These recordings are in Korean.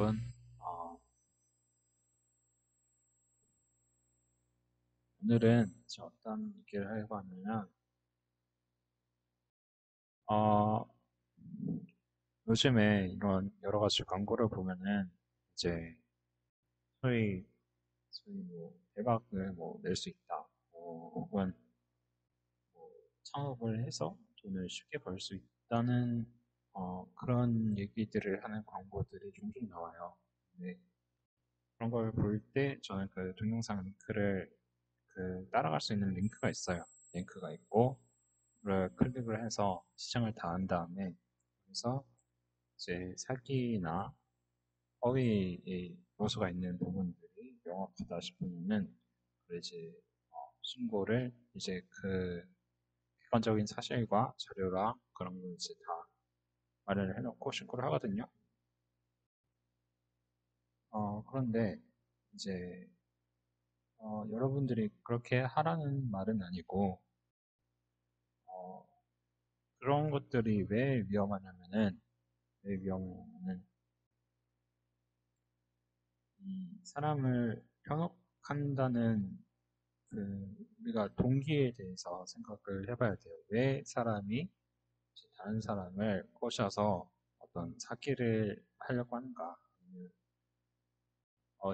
여러분. 어, 오늘은 이제 어떤 얘기를 하려고 하냐면, 어, 요즘에 이런 여러 가지 광고를 보면은, 이제, 소위, 소위 뭐, 대박을 뭐, 낼 수 있다. 혹은, 뭐, 창업을 해서 돈을 쉽게 벌 수 있다는, 그런 얘기들을 하는 광고들이 종종 나와요. 네. 그런 걸 볼 때, 저는 그 동영상 링크를 따라갈 수 있는 링크가 있어요. 링크가 있고, 그걸 클릭을 해서 시청을 다 한 다음에, 그래서 이제 사기나 허위의 요소가 있는 부분들이 명확하다 싶으면은, 그걸 이제 신고를 이제 객관적인 사실과 자료랑 그런 걸 이제 다 마련을 해놓고 신고를 하거든요. 그런데 이제 여러분들이 그렇게 하라는 말은 아니고, 어, 그런 것들이 왜 위험하냐면은, 이 사람을 현혹한다는 우리가 동기에 대해서 생각을 해봐야 돼요. 왜 사람이 이제 다른 사람을 꼬셔서 어떤 사기를 하려고 하는가? 아니면,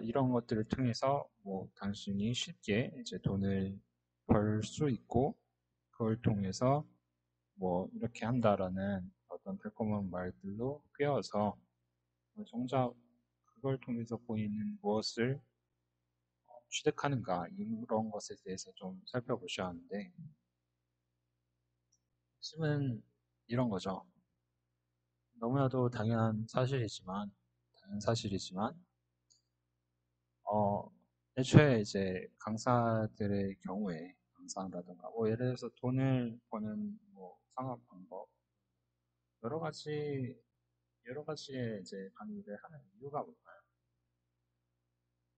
이런 것들을 통해서 뭐 단순히 쉽게 이제 돈을 벌 수 있고, 그걸 통해서 뭐 이렇게 한다라는 어떤 달콤한 말들로 꿰어서 정작 그걸 통해서 보이는 무엇을 취득하는가 이런 것에 대해서 좀 살펴보셔야 하는데, 핵심은 이런 거죠. 너무나도 당연한 사실이지만, 어, 애초에 이제 강사들의 경우에, 강사라든가, 뭐 예를 들어서 돈을 버는 뭐 상업 방법, 여러 가지, 여러 가지의 이제 강의를 하는 이유가 뭘까요?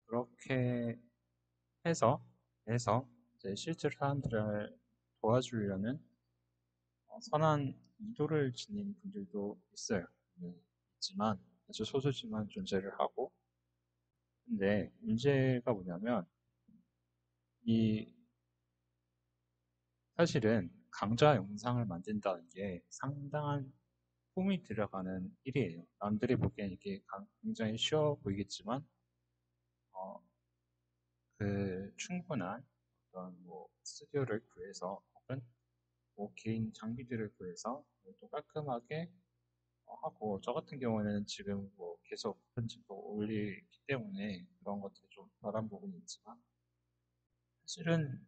그렇게 해서 이제 실제로 사람들을 도와주려는 선한 의도를 지닌 분들도 있어요. 있지만, 아주 소수지만 존재를 하고, 근데 문제가 뭐냐면, 이, 사실은 강좌 영상을 만든다는 게 상당한 품이 들어가는 일이에요. 남들이 보기엔 이게 굉장히 쉬워 보이겠지만, 어, 충분한 어떤 뭐 스튜디오를 구해서 혹은 뭐 개인 장비들을 구해서 또 깔끔하게 하고, 저 같은 경우는 지금 뭐 계속 편집도 올리기 때문에 그런 것들이 좀 덜한 부분이 있지만, 사실은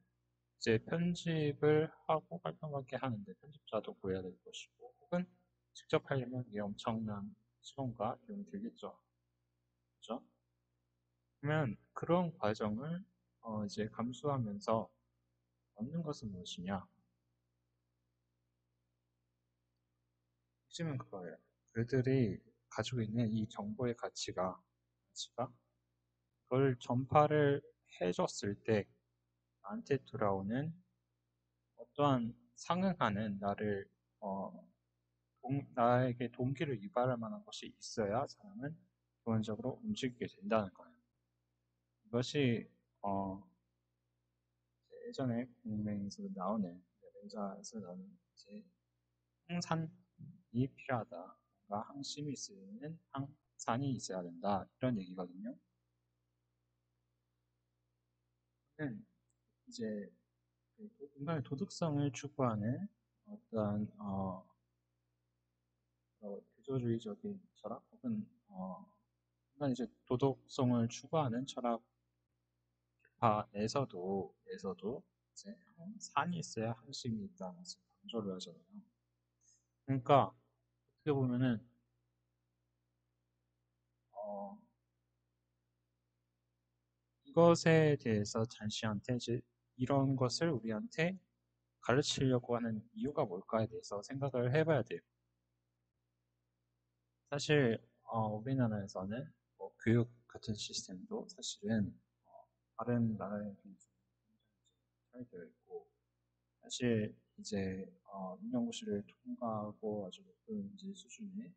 이제 편집을 하고 깔끔하게 하는데 편집자도 구해야 될 것이고, 혹은 직접 하려면 이게 엄청난 시간과 비용이 들겠죠. 그죠? 그러면 그런 과정을 이제 감수하면서 얻는 것은 무엇이냐? 핵심은 그거예요. 그들이 가지고 있는 이 정보의 가치가 그걸 전파를 해줬을 때 나한테 돌아오는 어떠한 상응하는 어, 나에게 동기를 유발할 만한 것이 있어야 사람은 기본적으로 움직이게 된다는 거예요. 이것이 어, 예전에 공명에서 나오는 레자에서 나오는 이제 항산이 필요하다. 뭔가 항심이 쓰이는 항산이 있어야 된다. 이런 얘기거든요. 이제 인간의 도덕성을 추구하는 어떤 구조주의적인 철학 혹은 인간 이제 도덕성을 추구하는 철학파에서도 이제 산이 있어야 항심이 있다는 것을 강조를 하잖아요. 그러니까 어떻게 보면은 어, 이것에 대해서 잔씨한테 이제 이런 것을 우리한테 가르치려고 하는 이유가 뭘까에 대해서 생각을 해봐야 돼요. 사실 우리나라에서는 뭐 교육 같은 시스템도 사실은 다른 나라에 비해서 굉장히 잘 되어 있고, 사실 이제 임용고시를 통과하고 아주 높은 이제 수준의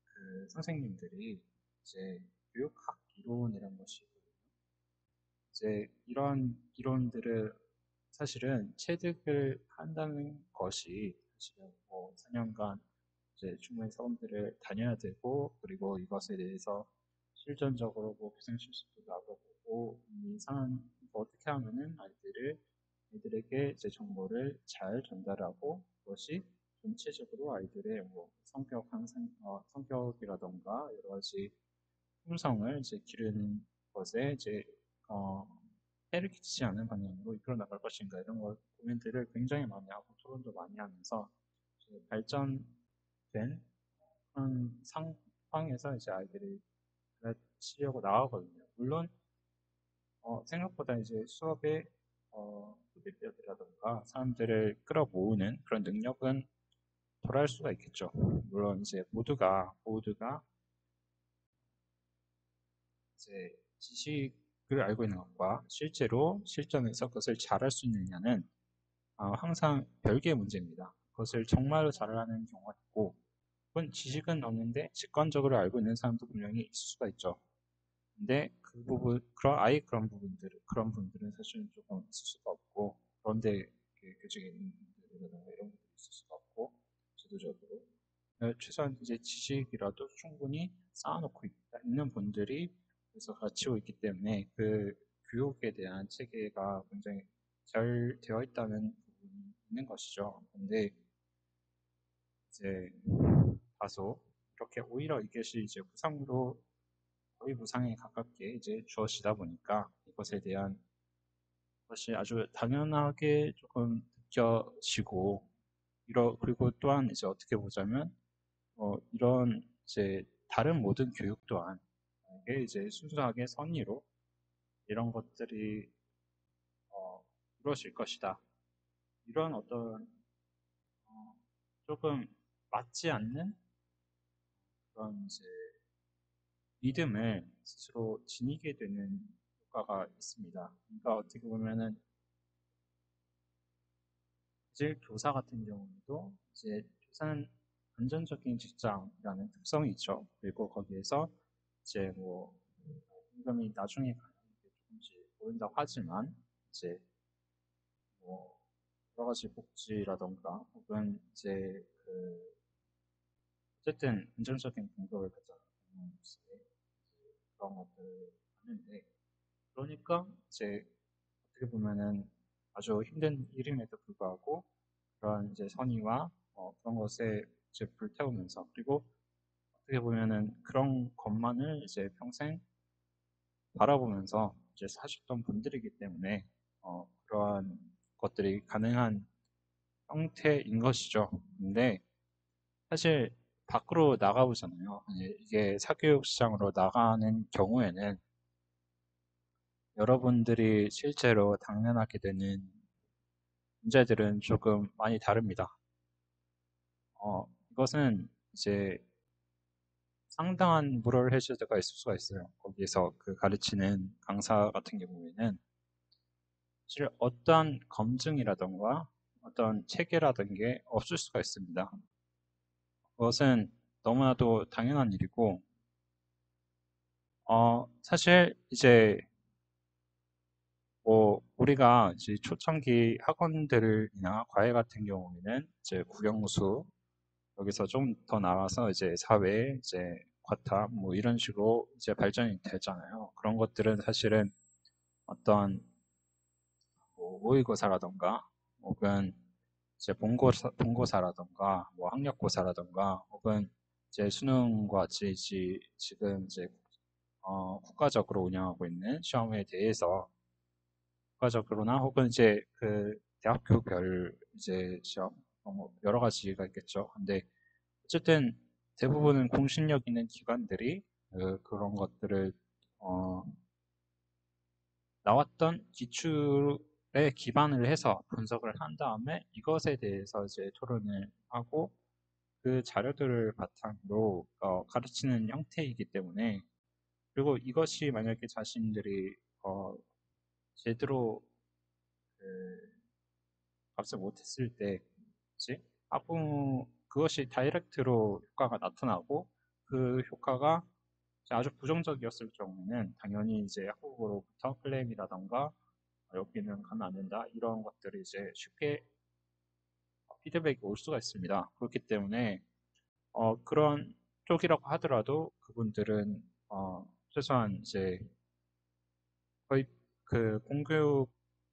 그 선생님들이 이제 교육학 이론이라는 것이 있거든요. 이제 이런 이론들을 사실은 체득을 한다는 것이 사실은 뭐 4년간 이제 충분히 수업들을 다녀야 되고, 그리고 이것에 대해서 실전적으로 뭐 교생 실습도 나가보고, 이 상황 어떻게 하면은 아이들에게 이제 정보를 잘 전달하고, 그것이 전체적으로 아이들의 뭐 성격이라던가 여러 가지 품성을 이제 기르는 것에 이제 어, 해를 끼치지 않는 방향으로 이끌어 나갈 것인가, 이런 것 고민들을 굉장히 많이 하고 토론도 많이 하면서 이제 발전된 그런 상황에서 이제 아이들이 가르치려고 나가거든요. 물론 생각보다 이제 수업에 후배들이라던가 사람들을 끌어모으는 그런 능력은 덜할 수가 있겠죠. 물론 이제 모두가 이제 지식을 알고 있는 것과 실제로 실전에서 그것을 잘할 수 있느냐는 항상 별개의 문제입니다. 그것을 정말로 잘하는 경우가 있고, 혹은 지식은 없는데 직관적으로 알고 있는 사람도 분명히 있을 수가 있죠. 근데 그 부분, 그런 분들은 사실은 조금 있을 수가 없고, 그런데 교직에 있는 분들이라든가 이런 분들이 있을 수가 없고, 제도적으로 최소한 이제 지식이라도 충분히 쌓아놓고 있는 분들이 그래서 가르치고 있기 때문에 그 교육에 대한 체계가 굉장히 잘 되어 있다는 부분이 있는 것이죠. 근데 이제 다소 이렇게 오히려 이것이 이제 무상으로 거의 무상에 가깝게 이제 주어지다 보니까 이것에 대한 것이 아주 당연하게 조금 느껴지고, 그리고 또한 이제 어떻게 보자면 이런 이제 다른 모든 교육 또한 이게 이제 순수하게 선의로 이런 것들이 이루어질 것이다. 이런 어떤 어, 조금 맞지 않는 그런 이제 믿음을 스스로 지니게 되는 효과가 있습니다. 그러니까 어떻게 보면은 이제 교사 같은 경우도 이제 교사는 안정적인 직장이라는 특성이 있죠. 그리고 거기에서 이제 뭐 임금이 나중에 가면 조금씩 오른다고 하지만 이제 뭐 여러 가지 복지라던가 혹은 이제 어쨌든 안정적인 공급을 받자는 그런 것들을 하는데, 그러니까 이제 어떻게 보면은 아주 힘든 일임에도 불구하고 그런 이제 선의와 그런 것에 이제 불태우면서, 그리고 어떻게 보면은 그런 것만을 이제 평생 바라보면서 이제 사셨던 분들이기 때문에 그러한 것들이 가능한 형태인 것이죠. 근데 사실 밖으로 나가보잖아요. 이게 사교육 시장으로 나가는 경우에는 여러분들이 실제로 당면하게 되는 문제들은 조금 많이 다릅니다. 이것은 이제 상당한 모럴 해저드가 있을 수가 있어요. 거기에서 그 가르치는 강사 같은 경우에는 사실 어떠한 검증이라던가 어떤 체계라든 게 없을 수가 있습니다. 그것은 너무나도 당연한 일이고, 사실 이제 뭐 우리가 이제 초창기 학원들이나 과외 같은 경우에는 이제 국영수, 여기서 좀 더 나가서 이제 사회, 이제 과탐 뭐 이런 식으로 이제 발전이 되잖아요. 그런 것들은 사실은 어떤 뭐 모의고사라던가 혹은 이제 본고사라던가 뭐 학력고사라던가 혹은 이제 수능과 같이 지금 이제 국가적으로 운영하고 있는 시험에 대해서 국가적으로나 혹은 이제 그 대학교별 이제 시험 뭐 여러 가지가 있겠죠. 근데 어쨌든 대부분은 공신력 있는 기관들이 그런 것들을 어, 나왔던 기출에 기반을 해서 분석을 한 다음에 이것에 대해서 이제 토론을 하고 그 자료들을 바탕으로 가르치는 형태이기 때문에, 그리고 이것이 만약에 자신들이 제대로 그 값을 못했을 때 이제 그것이 다이렉트로 효과가 나타나고 그 효과가 아주 부정적이었을 경우에는 당연히 이제 학부모로부터 클레임이라던가 여기는 가면 안 된다 이런 것들이 이제 쉽게 피드백이 올 수가 있습니다. 그렇기 때문에 그런 쪽이라고 하더라도 그분들은 최소한 이제 거의 그 공교육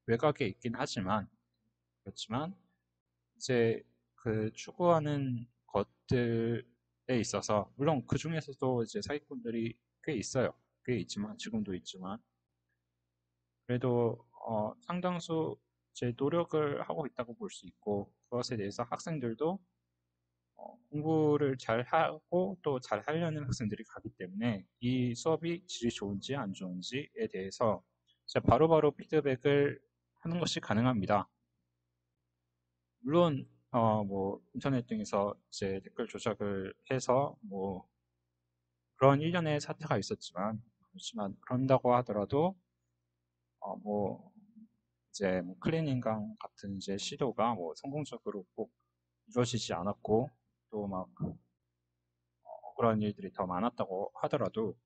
외곽에 있긴 하지만 그렇지만 이제 그 추구하는 것들에 있어서 물론 그 중에서도 이제 사기꾼들이 꽤 있어요. 꽤 있지만 지금도 있지만 그래도 상당수 제 노력을 하고 있다고 볼 수 있고 그것에 대해서 학생들도 공부를 잘 하고 또 잘 하려는 학생들이 가기 때문에 이 수업이 질이 좋은지 안 좋은지에 대해서 바로바로 피드백을 하는 것이 가능합니다. 물론 뭐 인터넷 등에서 이제 댓글 조작을 해서 뭐 그런 일련의 사태가 있었지만 그렇지만 그런다고 하더라도 뭐 이제 뭐 클린인강 같은 이제 시도가 뭐 성공적으로 꼭 이루어지지 않았고 또 막 그런 일들이 더 많았다고 하더라도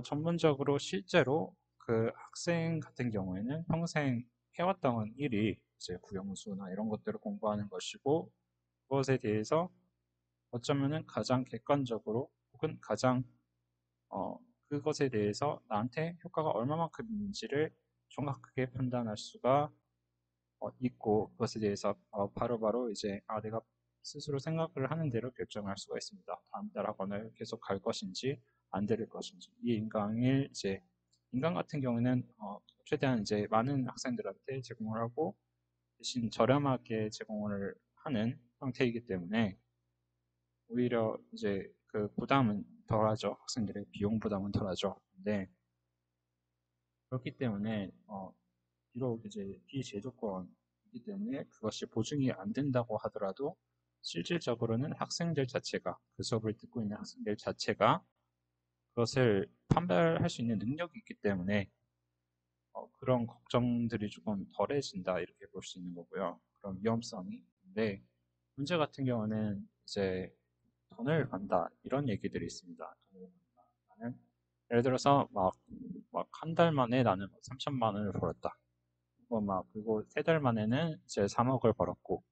전문적으로 실제로 그 학생 같은 경우에는 평생 해왔던 일이 이제 국영수나 이런 것들을 공부하는 것이고 그것에 대해서 어쩌면은 가장 객관적으로 혹은 가장 그것에 대해서 나한테 효과가 얼마만큼 있는지를 정확하게 판단할 수가 있고 그것에 대해서 바로바로 이제 내가 스스로 생각을 하는 대로 결정할 수가 있습니다. 다음 달 학원을 계속 갈 것인지 안 들을 것인지 이 인강을 이제 인강 같은 경우는 최대한 이제 많은 학생들한테 제공을 하고 대신 저렴하게 제공을 하는 형태이기 때문에 오히려 이제 그 부담은 덜하죠. 학생들의 비용 부담은 덜하죠. 근데 그렇기 때문에 비록 이제 비제조건이기 때문에 그것이 보증이 안 된다고 하더라도 실질적으로는 학생들 자체가 그 수업을 듣고 있는 학생들 자체가 그것을 판별할 수 있는 능력이 있기 때문에 그런 걱정들이 조금 덜해진다 이렇게 볼 수 있는 거고요. 그런 위험성이. 근데 문제 같은 경우는 이제 돈을 번다 이런 얘기들이 있습니다. 돈을 번다. 나는 예를 들어서 막 한 달 만에 나는 3천만 원을 벌었다. 그리고 세 달 만에는 이제 3억을 벌었고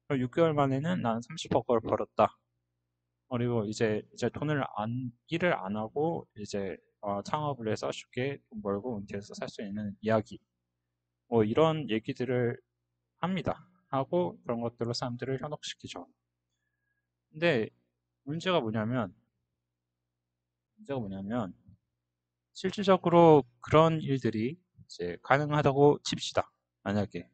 6개월 만에는 나는 30억을 벌었다. 그리고 이제 일을 안 하고 이제 창업을 해서 쉽게 돈 벌고 은퇴해서 살 수 있는 이야기. 뭐 이런 얘기들을 합니다. 하고 그런 것들로 사람들을 현혹시키죠. 근데 문제가 뭐냐면 문제가 뭐냐면 실질적으로 그런 일들이 이제 가능하다고 칩시다. 만약에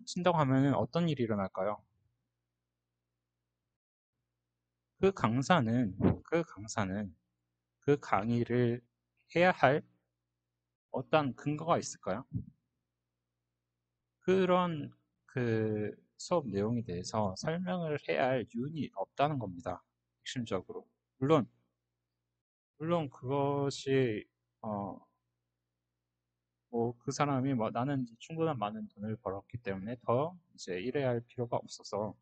친다고 하면은 어떤 일이 일어날까요? 그 강사는 그 강의를 해야 할 어떤 근거가 있을까요? 그런 그 수업 내용에 대해서 설명을 해야 할 이유는 없다는 겁니다. 핵심적으로. 물론 그것이 어, 뭐 그 사람이 뭐 나는 이제 충분한 많은 돈을 벌었기 때문에 더 이제 일해야 할 필요가 없어서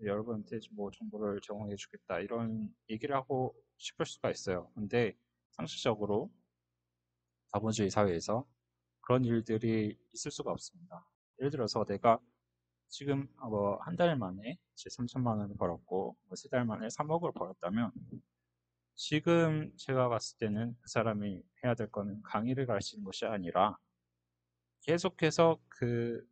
여러분한테 뭐 정보를 제공해 주겠다 이런 얘기를 하고 싶을 수가 있어요. 근데 상식적으로 자본주의 사회에서 그런 일들이 있을 수가 없습니다. 예를 들어서 내가 지금 뭐 한 달 만에 제 3천만 원을 벌었고 뭐 세 달 만에 3억을 벌었다면 지금 제가 봤을 때는 그 사람이 해야 될 거는 강의를 가르치는 것이 아니라 계속해서 그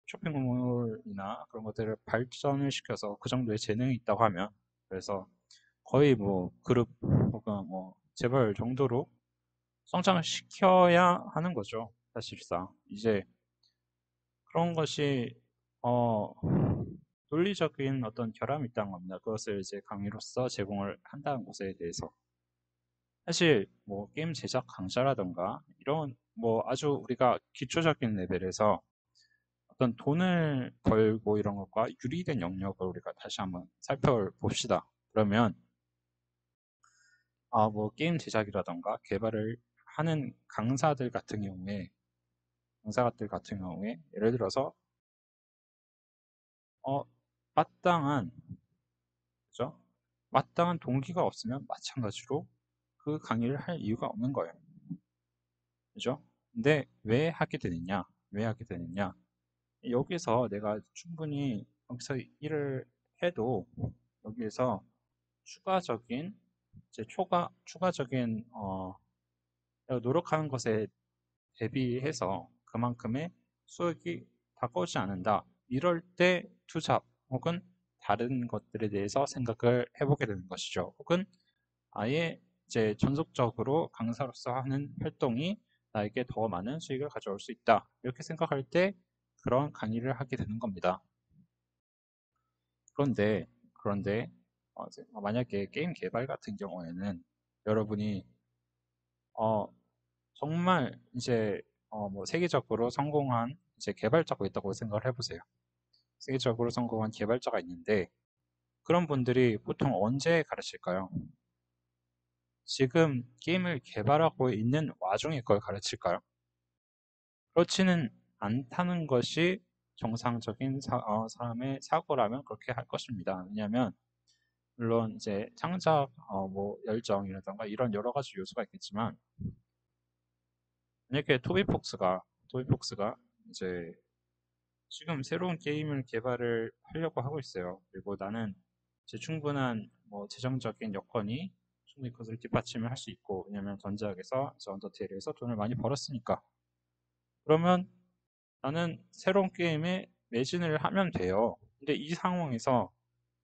쇼핑몰이나 그런 것들을 발전을 시켜서 그 정도의 재능이 있다고 하면 그래서 거의 뭐 그룹 혹은 뭐 재벌 정도로 성장을 시켜야 하는 거죠. 사실상 이제 그런 것이 어 논리적인 어떤 결함이 있다는 겁니다. 그것을 이제 강의로서 제공을 한다는 것에 대해서 사실 뭐 게임 제작 강좌라던가 이런 뭐 아주 우리가 기초적인 레벨에서 어떤 돈을 벌고 이런 것과 유리된 영역을 우리가 다시 한번 살펴봅시다. 그러면 뭐 게임 제작이라던가 개발을 하는 강사들 같은 경우에 예를 들어서 어, 마땅한 그죠? 마땅한 동기가 없으면 마찬가지로 그 강의를 할 이유가 없는 거예요. 그죠? 근데 왜 하게 되느냐? 왜 하게 되느냐? 여기서 내가 충분히 여기서 일을 해도 여기에서 추가적인 추가적인 내가 노력하는 것에 대비해서 그만큼의 수익이 다가오지 않는다. 이럴 때 투잡 혹은 다른 것들에 대해서 생각을 해보게 되는 것이죠. 혹은 아예 이제 전속적으로 강사로서 하는 활동이 나에게 더 많은 수익을 가져올 수 있다. 이렇게 생각할 때 그런 강의를 하게 되는 겁니다. 그런데 이제 만약에 게임 개발 같은 경우에는 여러분이 어, 정말 이제 뭐 세계적으로 성공한 이제 개발자가 있다고 생각을 해보세요. 세계적으로 성공한 개발자가 있는데 그런 분들이 보통 언제 가르칠까요? 지금 게임을 개발하고 있는 와중에 그걸 가르칠까요? 그렇지는 않다는 것이 정상적인 사람의 사고라면 그렇게 할 것입니다. 왜냐하면 물론 이제 창작 뭐 열정이라던가 이런 여러 가지 요소가 있겠지만 만약에 토비폭스가 이제 지금 새로운 게임을 개발을 하려고 하고 있어요. 그리고 나는 제 충분한 뭐 재정적인 여건이 충분히 그것을 뒷받침을 할 수 있고 왜냐면 전작에서 언더테일에서 돈을 많이 벌었으니까 그러면 나는 새로운 게임에 매진을 하면 돼요. 근데 이 상황에서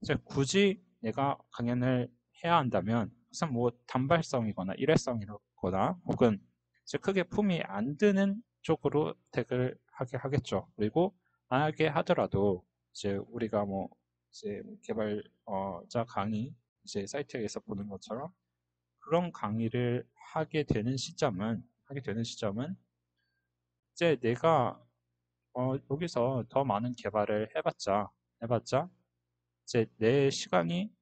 이제 굳이 내가 강연을 해야 한다면 우선 뭐 단발성이거나 일회성이거나 혹은 이제 크게 품이 안 드는 쪽으로 택을 하게 하겠죠. 그리고 만약에 하더라도 이제 우리가 뭐 이제 개발자 강의 이제 사이트에서 보는 것처럼 그런 강의를 하게 되는 시점은 이제 내가 여기서 더 많은 개발을 해봤자 이제 내 시간이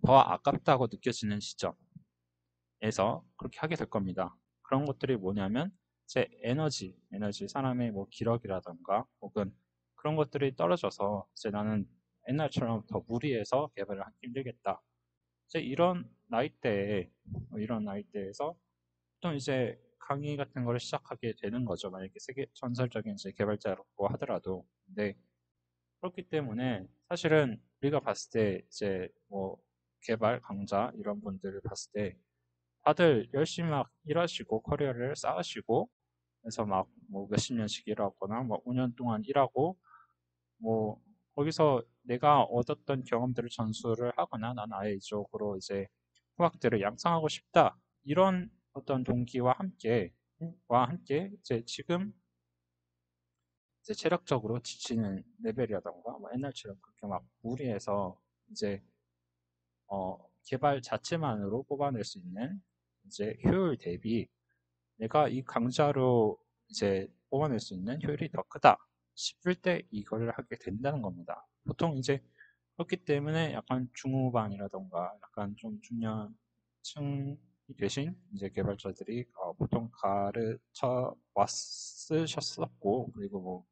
더 아깝다고 느껴지는 시점에서 그렇게 하게 될 겁니다. 그런 것들이 뭐냐면 제 에너지, 사람의 뭐 기력이라던가 혹은 그런 것들이 떨어져서 이제 나는 옛날처럼 더 무리해서 개발을 하기 힘들겠다. 이제 이런 나이대에서 또 이제 강의 같은 걸 시작하게 되는 거죠. 만약에 세계 전설적인 이제 개발자라고 하더라도. 근데 그렇기 때문에 사실은 우리가 봤을 때 이제 뭐 개발 강좌 이런 분들을 봤을 때 다들 열심히 막 일하시고 커리어를 쌓으시고 그래서 막 뭐 몇십 년씩 일하거나 뭐 5년 동안 일하고 뭐 거기서 내가 얻었던 경험들을 전수를 하거나 난 아예 이쪽으로 이제 후학들을 양성하고 싶다 이런 어떤 동기와 함께 이제 지금 이제 체력적으로 지치는 레벨이라던가 뭐 옛날처럼 그렇게 막 무리해서 이제 개발 자체만으로 뽑아낼 수 있는 이제 효율 대비 내가 이 강좌로 이제 뽑아낼 수 있는 효율이 더 크다 싶을 때 이거를 하게 된다는 겁니다. 보통 이제 그렇기 때문에 약간 중후반이라던가 약간 좀 중년층이 되신 이제 개발자들이 보통 가르쳐 왔으셨었고 그리고 뭐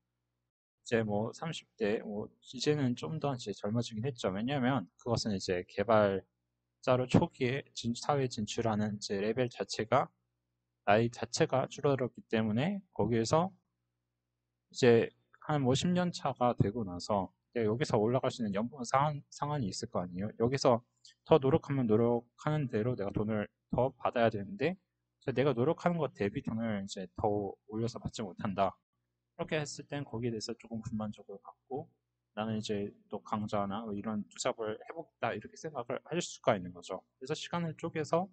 이제 뭐 30대 뭐 이제는 좀 더 이제 젊어지긴 했죠. 왜냐하면 그것은 이제 개발자로 초기에 사회에 진출하는 이제 레벨 자체가 나이 자체가 줄어들었기 때문에 거기에서 이제 한 뭐 10년 차가 되고 나서 이제 여기서 올라갈 수 있는 연봉 상한이 있을 거 아니에요. 여기서 더 노력하면 노력하는 대로 내가 돈을 더 받아야 되는데 내가 노력하는 것 대비 돈을 이제 더 올려서 받지 못한다. 그렇게 했을 땐 거기에 대해서 조금 불만족을 갖고 나는 이제 또 강좌나 뭐 이런 투잡을 해보겠다 이렇게 생각을 하실 수가 있는 거죠. 그래서 시간을 쪼개서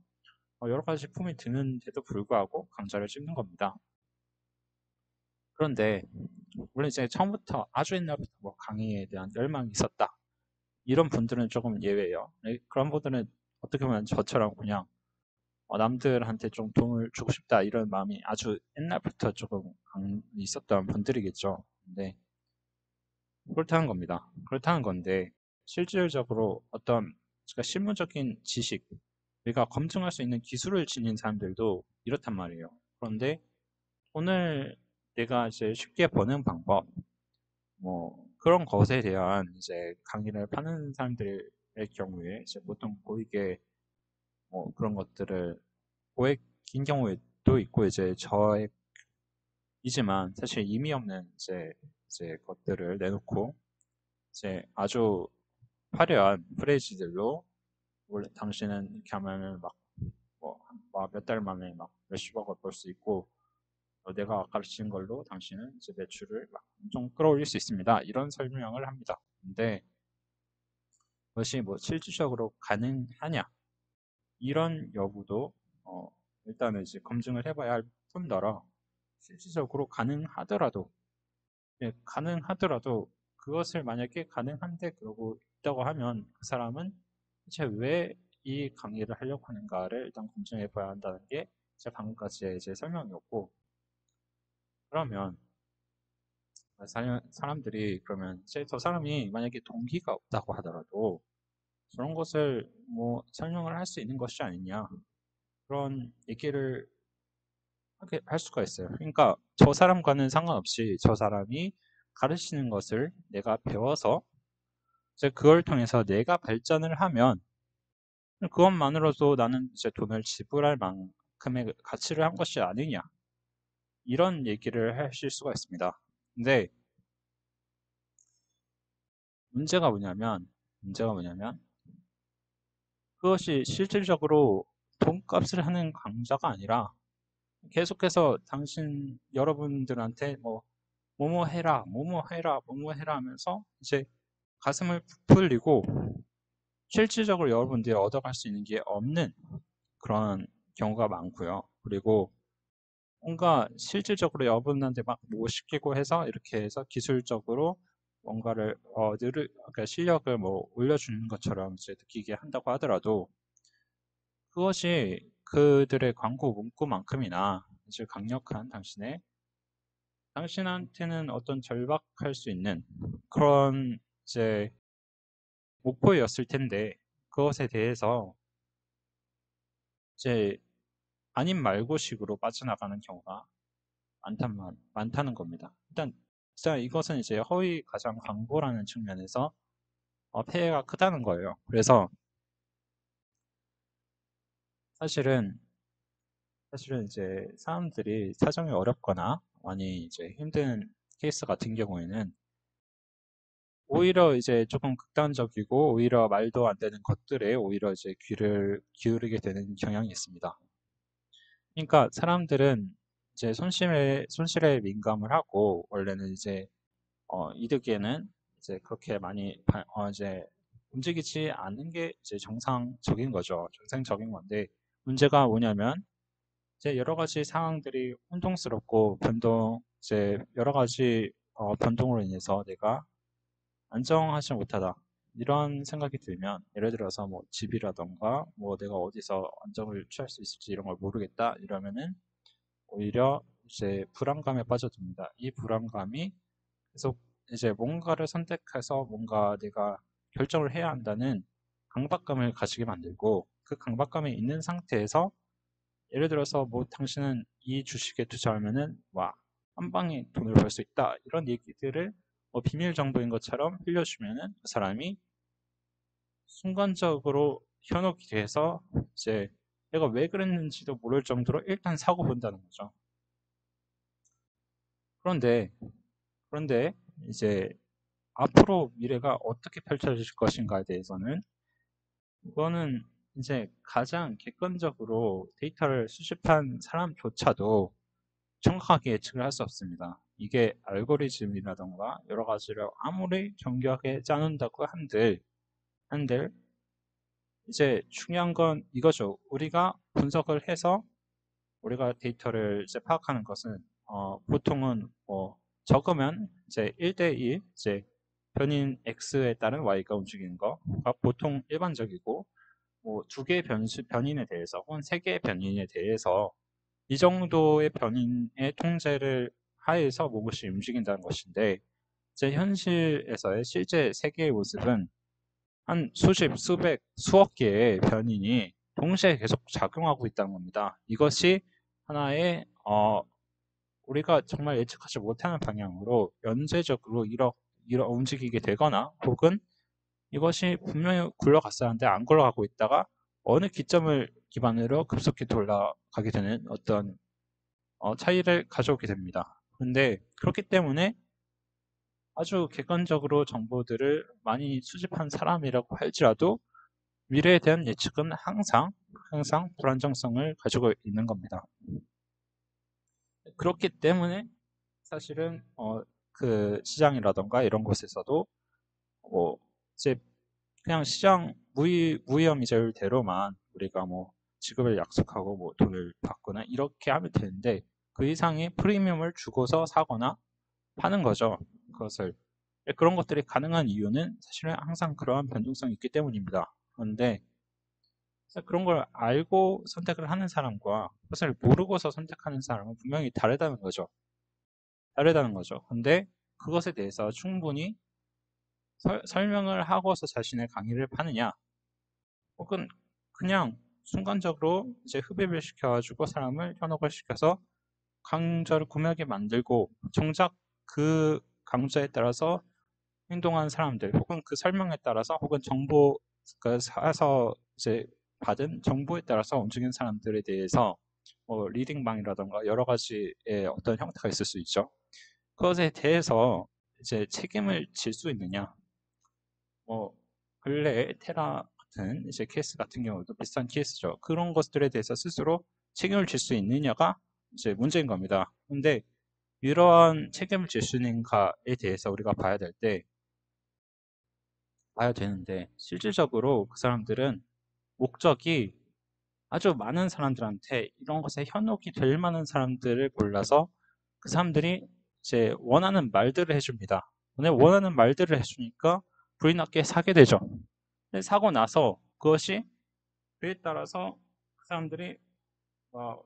여러 가지 품이 드는데도 불구하고 강좌를 찍는 겁니다. 그런데 물론 이제 처음부터 아주 옛날부터 뭐 강의에 대한 열망이 있었다. 이런 분들은 조금 예외예요. 네, 그런 분들은 어떻게 보면 저처럼 그냥 남들한테 좀 도움을 주고 싶다 이런 마음이 아주 옛날부터 조금 있었던 분들이겠죠. 근데 그렇다는 겁니다. 그렇다는 건데 실질적으로 어떤 그러니까 실무적인 지식, 우리가 검증할 수 있는 기술을 지닌 사람들도 이렇단 말이에요. 그런데 오늘 내가 이제 쉽게 버는 방법, 뭐 그런 것에 대한 이제 강의를 파는 사람들의 경우에 이제 보통 고액의 뭐 그런 것들을 고액인 경우에도 있고 이제 저액이지만 사실 의미 없는 이제 것들을 내놓고 이제 아주 화려한 프레이즈들로 원래 당신은 이렇게 하면은 몇 달 만에 막 몇십억을 벌 수 있고 내가 가르친 걸로 당신은 이제 매출을 막 엄청 끌어올릴 수 있습니다. 이런 설명을 합니다. 근데 그것이 뭐 실질적으로 가능하냐? 이런 여부도 어, 일단은 이제 검증을 해봐야 할 뿐더러 실질적으로 가능하더라도 가능하더라도 그것을 만약에 가능한데 그러고 있다고 하면 그 사람은 대체 왜 이 강의를 하려고 하는가를 일단 검증해 봐야 한다는 게 제 방금까지의 이제 설명이었고 그러면 사람들이 그러면 이제 저 사람이 만약에 동기가 없다고 하더라도 그런 것을 뭐 설명을 할 수 있는 것이 아니냐 그런 얘기를 하게 할 수가 있어요. 그러니까 저 사람과는 상관없이 저 사람이 가르치는 것을 내가 배워서 이제 그걸 통해서 내가 발전을 하면 그것만으로도 나는 이제 돈을 지불할 만큼의 가치를 한 것이 아니냐 이런 얘기를 하실 수가 있습니다. 근데 문제가 뭐냐면 그것이 실질적으로 돈값을 하는 강좌가 아니라 계속해서 여러분들한테 뭐 뭐뭐 해라, 뭐뭐 해라, 뭐뭐 해라 하면서 이제 가슴을 부풀리고 실질적으로 여러분들이 얻어갈 수 있는 게 없는 그런 경우가 많고요. 그리고 뭔가 실질적으로 여러분한테 막 뭐 시키고 해서 이렇게 해서 기술적으로 뭔가를 그러니까 실력을 뭐 올려주는 것처럼 이제 느끼게 한다고 하더라도 그것이 그들의 광고 문구만큼이나 아주 강력한 당신한테는 어떤 절박할 수 있는 그런 이제 목표였을 텐데 그것에 대해서 이제 아님 말고식으로 빠져나가는 경우가 많다는 겁니다. 일단 진짜 이것은 이제 허위 가장 광고라는 측면에서 폐해가 크다는 거예요. 그래서 사실은 이제 사람들이 사정이 어렵거나 많이 이제 힘든 케이스 같은 경우에는 오히려 이제 조금 극단적이고 오히려 말도 안 되는 것들에 오히려 이제 귀를 기울이게 되는 경향이 있습니다. 그러니까 사람들은 이제 손실에 민감을 하고 원래는 이제 이득에는 이제 그렇게 많이 이제 움직이지 않는 게 이제 정상적인 거죠. 정상적인 건데 문제가 뭐냐면 이제 여러 가지 상황들이 혼동스럽고 이제 여러 가지 변동으로 인해서 내가 안정하지 못하다. 이런 생각이 들면 예를 들어서 뭐 집이라던가 뭐 내가 어디서 안정을 취할 수 있을지 이런 걸 모르겠다 이러면은 오히려 이제 불안감에 빠져듭니다. 이 불안감이 계속 이제 뭔가를 선택해서 뭔가 내가 결정을 해야 한다는 강박감을 가지게 만들고 그 강박감이 있는 상태에서 예를 들어서 뭐 당신은 이 주식에 투자하면은 와, 한 방에 돈을 벌 수 있다. 이런 얘기들을 뭐 비밀 정보인 것처럼 흘려주면은 그 사람이 순간적으로 현혹이 돼서 이제 내가 왜 그랬는지도 모를 정도로 일단 사고 본다는 거죠. 그런데 그런데 이제 앞으로 미래가 어떻게 펼쳐질 것인가에 대해서는 그거는 이제 가장 객관적으로 데이터를 수집한 사람조차도 정확하게 예측을 할 수 없습니다. 이게 알고리즘이라던가 여러 가지를 아무리 정교하게 짜놓는다고 한들 이제 중요한 건 이거죠. 우리가 분석을 해서 우리가 데이터를 이제 파악하는 것은 보통은 뭐 적으면 이제 1대1 이제 변인 X에 따른 Y가 움직이는 거가 보통 일반적이고 뭐 두 개의 변인에 대해서 혹은 세 개의 변인에 대해서 이 정도의 변인의 통제를 하에서 무엇이 움직인다는 것인데 이제 현실에서의 실제 세계의 모습은 한 수십, 수백, 수억 개의 변인이 동시에 계속 작용하고 있다는 겁니다. 이것이 하나의 우리가 정말 예측하지 못하는 방향으로 연쇄적으로 움직이게 되거나 혹은 이것이 분명히 굴러갔어야 하는데 안 굴러가고 있다가 어느 기점을 기반으로 급속히 돌아가게 되는 어떤 차이를 가져오게 됩니다. 근데 그렇기 때문에 아주 객관적으로 정보들을 많이 수집한 사람이라고 할지라도 미래에 대한 예측은 항상 불안정성을 가지고 있는 겁니다. 그렇기 때문에 사실은 그 시장이라던가 이런 곳에서도 뭐 이제 그냥 시장 무위험 이자율대로만 우리가 뭐 지급을 약속하고 뭐 돈을 받거나 이렇게 하면 되는데 그 이상의 프리미엄을 주고서 사거나 파는 거죠. 그것을 그런 것들이 가능한 이유는 사실은 항상 그러한 변동성이 있기 때문입니다. 그런데 그런 걸 알고 선택을 하는 사람과 그것을 모르고서 선택하는 사람은 분명히 다르다는 거죠. 다르다는 거죠. 근데 그것에 대해서 충분히 설명을 하고서 자신의 강의를 파느냐, 혹은 그냥 순간적으로 이제 흡입을 시켜가지고 사람을 현혹을 시켜서 강좌를 구매하게 만들고 정작 그 강좌에 따라서 행동하는 사람들, 혹은 그 설명에 따라서, 혹은 정보 그 사서 이제 받은 정보에 따라서 움직이는 사람들에 대해서 뭐 리딩방이라던가 여러 가지의 어떤 형태가 있을 수 있죠. 그것에 대해서 이제 책임을 질 수 있느냐? 뭐 근래에 테라 같은 이제 케이스 같은 경우도 비슷한 케이스죠. 그런 것들에 대해서 스스로 책임을 질 수 있느냐가 이제 문제인 겁니다. 근데 이러한 책임을 질 수 있는가에 대해서 우리가 봐야 되는데 실질적으로 그 사람들은 목적이 아주 많은 사람들한테 이런 것에 현혹이 될 만한 사람들을 골라서 그 사람들이 이제 원하는 말들을 해줍니다. 오늘 원하는 말들을 해주니까 불이 났게 사게 되죠. 근데 사고 나서 그것이 그에 따라서 그 사람들이 어,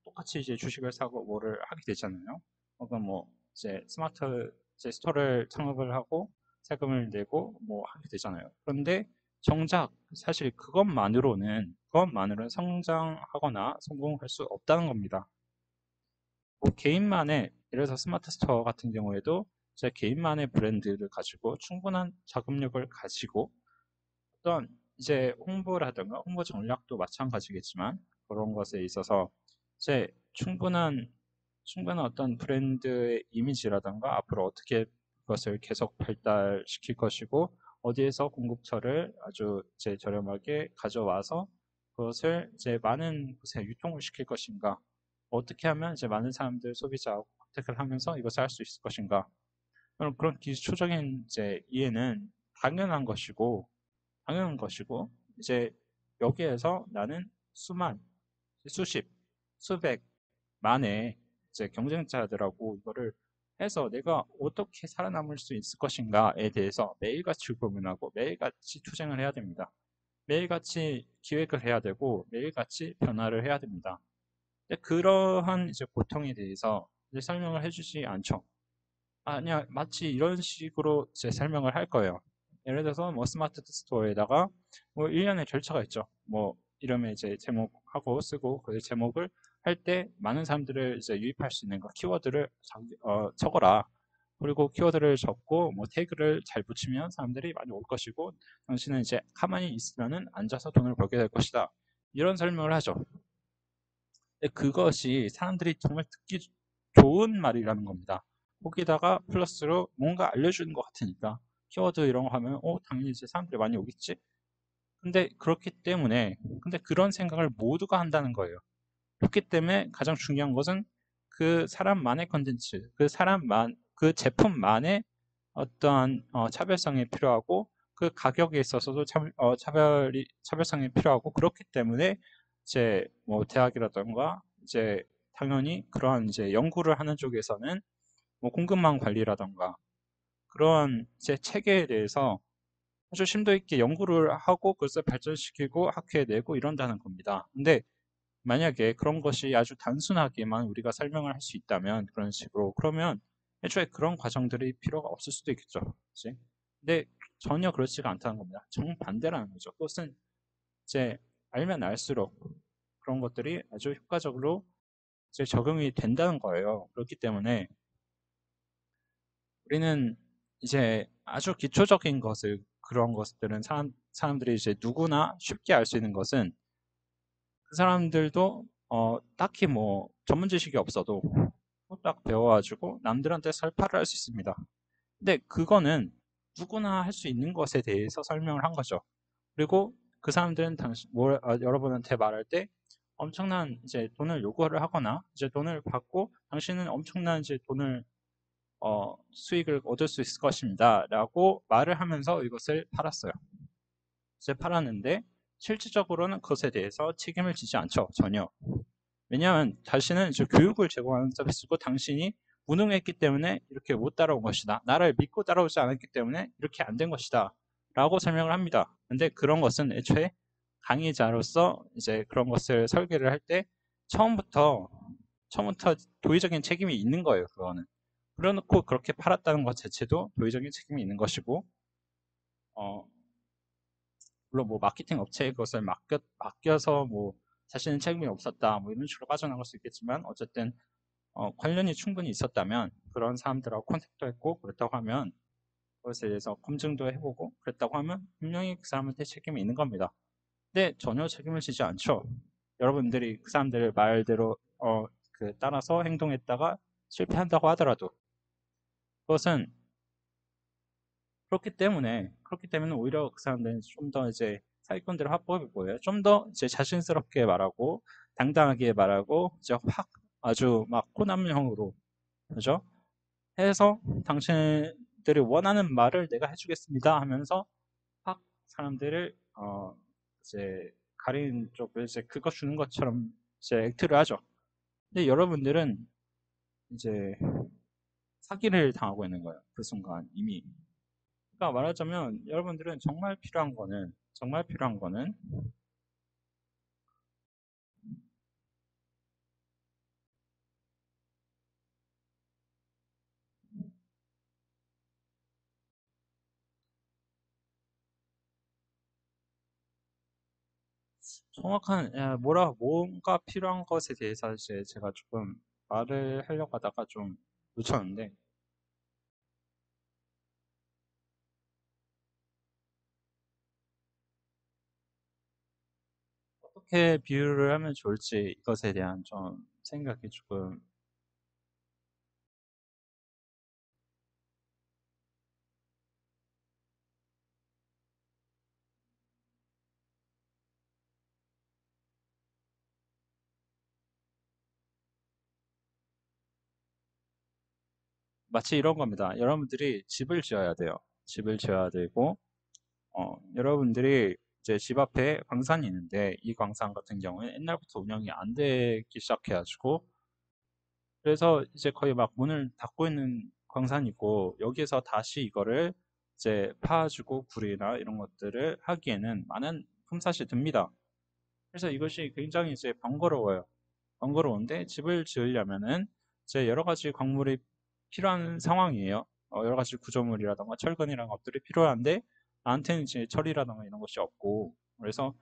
똑같이 이제 주식을 사고 뭐를 하게 되잖아요. 혹은 뭐 이제 스마트 이제 스토어를 창업을 하고 세금을 내고 뭐 하게 되잖아요. 그런데 정작 사실 그것만으로는 성장하거나 성공할 수 없다는 겁니다. 뭐 개인만의 예를 들어서 스마트 스토어 같은 경우에도 제 개인만의 브랜드를 가지고 충분한 자금력을 가지고 어떤 이제 홍보라든가 홍보 전략도 마찬가지겠지만 그런 것에 있어서 이제 충분한 어떤 브랜드의 이미지라든가 앞으로 어떻게 그것을 계속 발달시킬 것이고 어디에서 공급처를 아주 이제 저렴하게 가져와서 그것을 이제 많은 곳에 유통을 시킬 것인가, 어떻게 하면 이제 많은 사람들 소비자하고 컨택을 하면서 이것을 할 수 있을 것인가, 그런 기초적인 이제 이해는 당연한 것이고 이제 여기에서 나는 수십, 수백, 만의 이제 경쟁자들하고 이거를 해서 내가 어떻게 살아남을 수 있을 것인가에 대해서 매일같이 고민하고 매일같이 투쟁을 해야 됩니다. 매일같이 기획을 해야 되고 매일같이 변화를 해야 됩니다. 근데 그러한 이제 고통에 대해서 이제 설명을 해주지 않죠. 아니야, 마치 이런 식으로 제 설명을 할 거예요. 예를 들어서 뭐 스마트 스토어에다가 뭐 일련의 절차가 있죠. 뭐 이름에 이제 제목하고 쓰고 그 제목을 할 때 많은 사람들을 이제 유입할 수 있는 거 키워드를 적어라. 그리고 키워드를 적고 뭐 태그를 잘 붙이면 사람들이 많이 올 것이고 당신은 이제 가만히 있으면은 앉아서 돈을 벌게 될 것이다. 이런 설명을 하죠. 근데 그것이 사람들이 정말 듣기 좋은 말이라는 겁니다. 거기다가 플러스로 뭔가 알려주는 것 같으니까 키워드 이런 거 하면 당연히 이제 사람들이 많이 오겠지. 근데 그런 생각을 모두가 한다는 거예요. 그렇기 때문에 가장 중요한 것은 그 사람만의 컨텐츠, 그 제품만의 어떠한 차별성이 필요하고 그 가격에 있어서도 차별성이 필요하고, 그렇기 때문에 이제 뭐 대학이라던가 이제 당연히 그러한 이제 연구를 하는 쪽에서는 뭐 공급망 관리라던가 그러한 이제 체계에 대해서 아주 심도 있게 연구를 하고 그것을 발전시키고 학회에 내고 이런다는 겁니다. 근데 만약에 그런 것이 아주 단순하게만 우리가 설명을 할 수 있다면 그런 식으로 그러면 애초에 그런 과정들이 필요가 없을 수도 있겠죠. 그치? 근데 전혀 그렇지가 않다는 겁니다. 정반대라는 거죠. 그것은 이제 알면 알수록 그런 것들이 아주 효과적으로 이제 적용이 된다는 거예요. 그렇기 때문에 우리는 이제 아주 기초적인 것을 그런 것들은 사람들이 이제 누구나 쉽게 알 수 있는 것은 그 사람들도 딱히 뭐 전문 지식이 없어도 딱 배워가지고 남들한테 설파를 할 수 있습니다. 근데 그거는 누구나 할 수 있는 것에 대해서 설명을 한 거죠. 그리고 그 사람들은 여러분한테 말할 때 엄청난 이제 돈을 요구를 하거나 이제 돈을 받고 당신은 엄청난 이제 돈을 수익을 얻을 수 있을 것입니다. 라고 말을 하면서 이것을 팔았어요. 이제 팔았는데 실질적으로는 그것에 대해서 책임을 지지 않죠. 전혀. 왜냐하면 자신은 이제 교육을 제공하는 서비스고 당신이 무능했기 때문에 이렇게 못 따라온 것이다. 나를 믿고 따라오지 않았기 때문에 이렇게 안 된 것이다. 라고 설명을 합니다. 근데 그런 것은 애초에 강의자로서 이제 그런 것을 설계를 할 때 처음부터 도의적인 책임이 있는 거예요. 그거는. 그래놓고 그렇게 팔았다는 것 자체도 도의적인 책임이 있는 것이고 어, 물론 뭐 마케팅 업체에 그것을 맡겨서 뭐 자신은 책임이 없었다 뭐 이런 식으로 빠져나갈 수 있겠지만 어쨌든 관련이 충분히 있었다면 그런 사람들하고 컨택도 했고 그렇다고 하면 그것에 대해서 검증도 해보고 그랬다고 하면 분명히 그 사람한테 책임이 있는 겁니다. 근데 전혀 책임을 지지 않죠. 여러분들이 그 사람들 말대로 따라서 행동했다가 실패한다고 하더라도 그것은 그렇기 때문에 오히려 그 사람들은 좀 더 이제 사기꾼들을 확보해 보여요. 좀 더 이제 자신스럽게 말하고 당당하게 말하고 이제 확 아주 막 호남형으로 그죠? 해서 당신들이 원하는 말을 내가 해주겠습니다 하면서 확 사람들을 이제 가리는 쪽을 이제 그거 주는 것처럼 이제 액트를 하죠. 근데 여러분들은 이제 사기를 당하고 있는 거예요. 그 순간 이미. 그러니까 말하자면 여러분들은 정말 필요한 거는 뭔가 필요한 것에 대해서 이제 제가 조금 말을 하려고 하다가 좀 놓쳤는데 어떻게 비유를 하면 좋을지 이것에 대한 좀 생각이 조금 마치 이런 겁니다. 여러분들이 집을 지어야 돼요. 집을 지어야 되고 여러분들이 이제 집 앞에 광산이 있는데 이 광산 같은 경우에 옛날부터 운영이 안 되기 시작해가지고 그래서 이제 거의 막 문을 닫고 있는 광산이고 여기에서 다시 이거를 이제 파주고 굴이나 이런 것들을 하기에는 많은 품삯이 듭니다. 그래서 이것이 굉장히 이제 번거로워요. 번거로운데 집을 지으려면은 이제 여러 가지 광물이 필요한 상황이에요. 여러 가지 구조물이라던가 철근이라는 것들이 필요한데 나한테는 이제 철이라던가 이런 것이 없고 그래서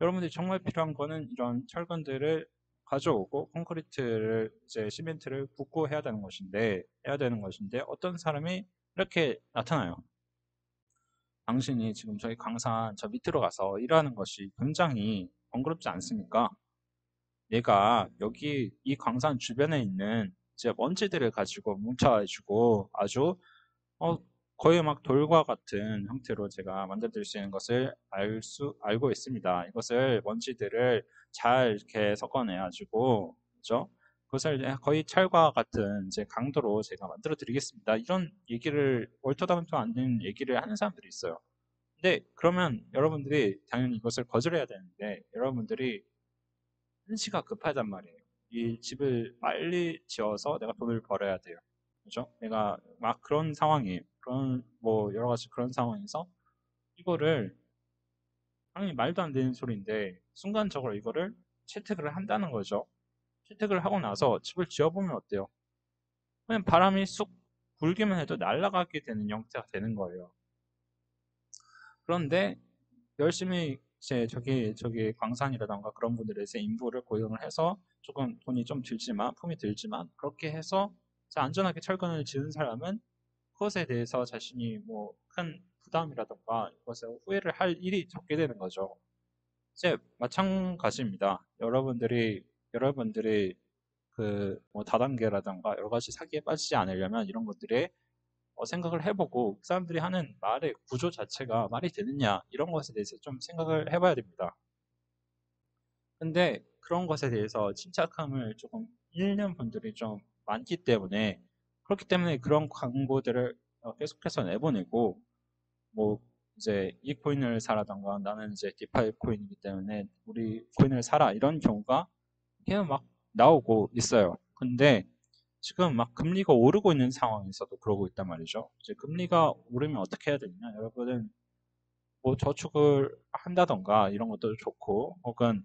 여러분들이 정말 필요한 거는 이런 철근들을 가져오고 콘크리트를 이제 시멘트를 붓고 해야 되는 것인데 어떤 사람이 이렇게 나타나요. 당신이 지금 저희 강산 저 밑으로 가서 일하는 것이 굉장히 번거롭지 않습니까? 내가 여기 이 광산 주변에 있는 이제 먼지들을 가지고 뭉쳐가지고 아주 어, 거의 막 돌과 같은 형태로 제가 만들어드릴 수 있는 것을 알고 있습니다. 이것을 먼지들을 잘 이렇게 섞어내가지고 그죠? 그것을 이제 거의 철과 같은 이제 강도로 제가 만들어 드리겠습니다. 이런 얘기를 얼토당토 않는 얘기를 하는 사람들이 있어요. 근데 그러면 여러분들이 당연히 이것을 거절해야 되는데 여러분들이 한시가 급하단 말이에요. 이 집을 빨리 지어서 내가 돈을 벌어야 돼요. 그죠? 내가 막 그런 상황이에요. 그런 뭐 여러 가지 그런 상황에서 이거를 당연히 말도 안 되는 소리인데 순간적으로 이거를 채택을 한다는 거죠. 채택을 하고 나서 집을 지어보면 어때요? 그냥 바람이 쑥 불기만 해도 날아가게 되는 형태가 되는 거예요. 그런데 열심히 이제 저기 광산이라던가 그런 분들에 서 인부를 고용을 해서 조금 돈이 좀 들지만 품이 들지만 그렇게 해서 안전하게 철근을 지은 사람은 그것에 대해서 자신이 뭐 큰 부담이라던가 이것에 후회를 할 일이 적게 되는 거죠. 이제 마찬가지입니다. 여러분들이 그 뭐 다단계라던가 여러 가지 사기에 빠지지 않으려면 이런 것들에 생각을 해보고 그 사람들이 하는 말의 구조 자체가 말이 되느냐 이런 것에 대해서 좀 생각을 해봐야 됩니다. 근데 그런 것에 대해서 침착함을 조금 잃는 분들이 좀 많기 때문에 그렇기 때문에 그런 광고들을 계속해서 내보내고 뭐 이제 이 코인을 사라던가 나는 이제 디파이 코인이기 때문에 우리 코인을 사라 이런 경우가 계속 막 나오고 있어요. 근데 지금 막 금리가 오르고 있는 상황에서도 그러고 있단 말이죠. 이제 금리가 오르면 어떻게 해야 되느냐? 여러분은 뭐 저축을 한다던가 이런 것도 좋고 혹은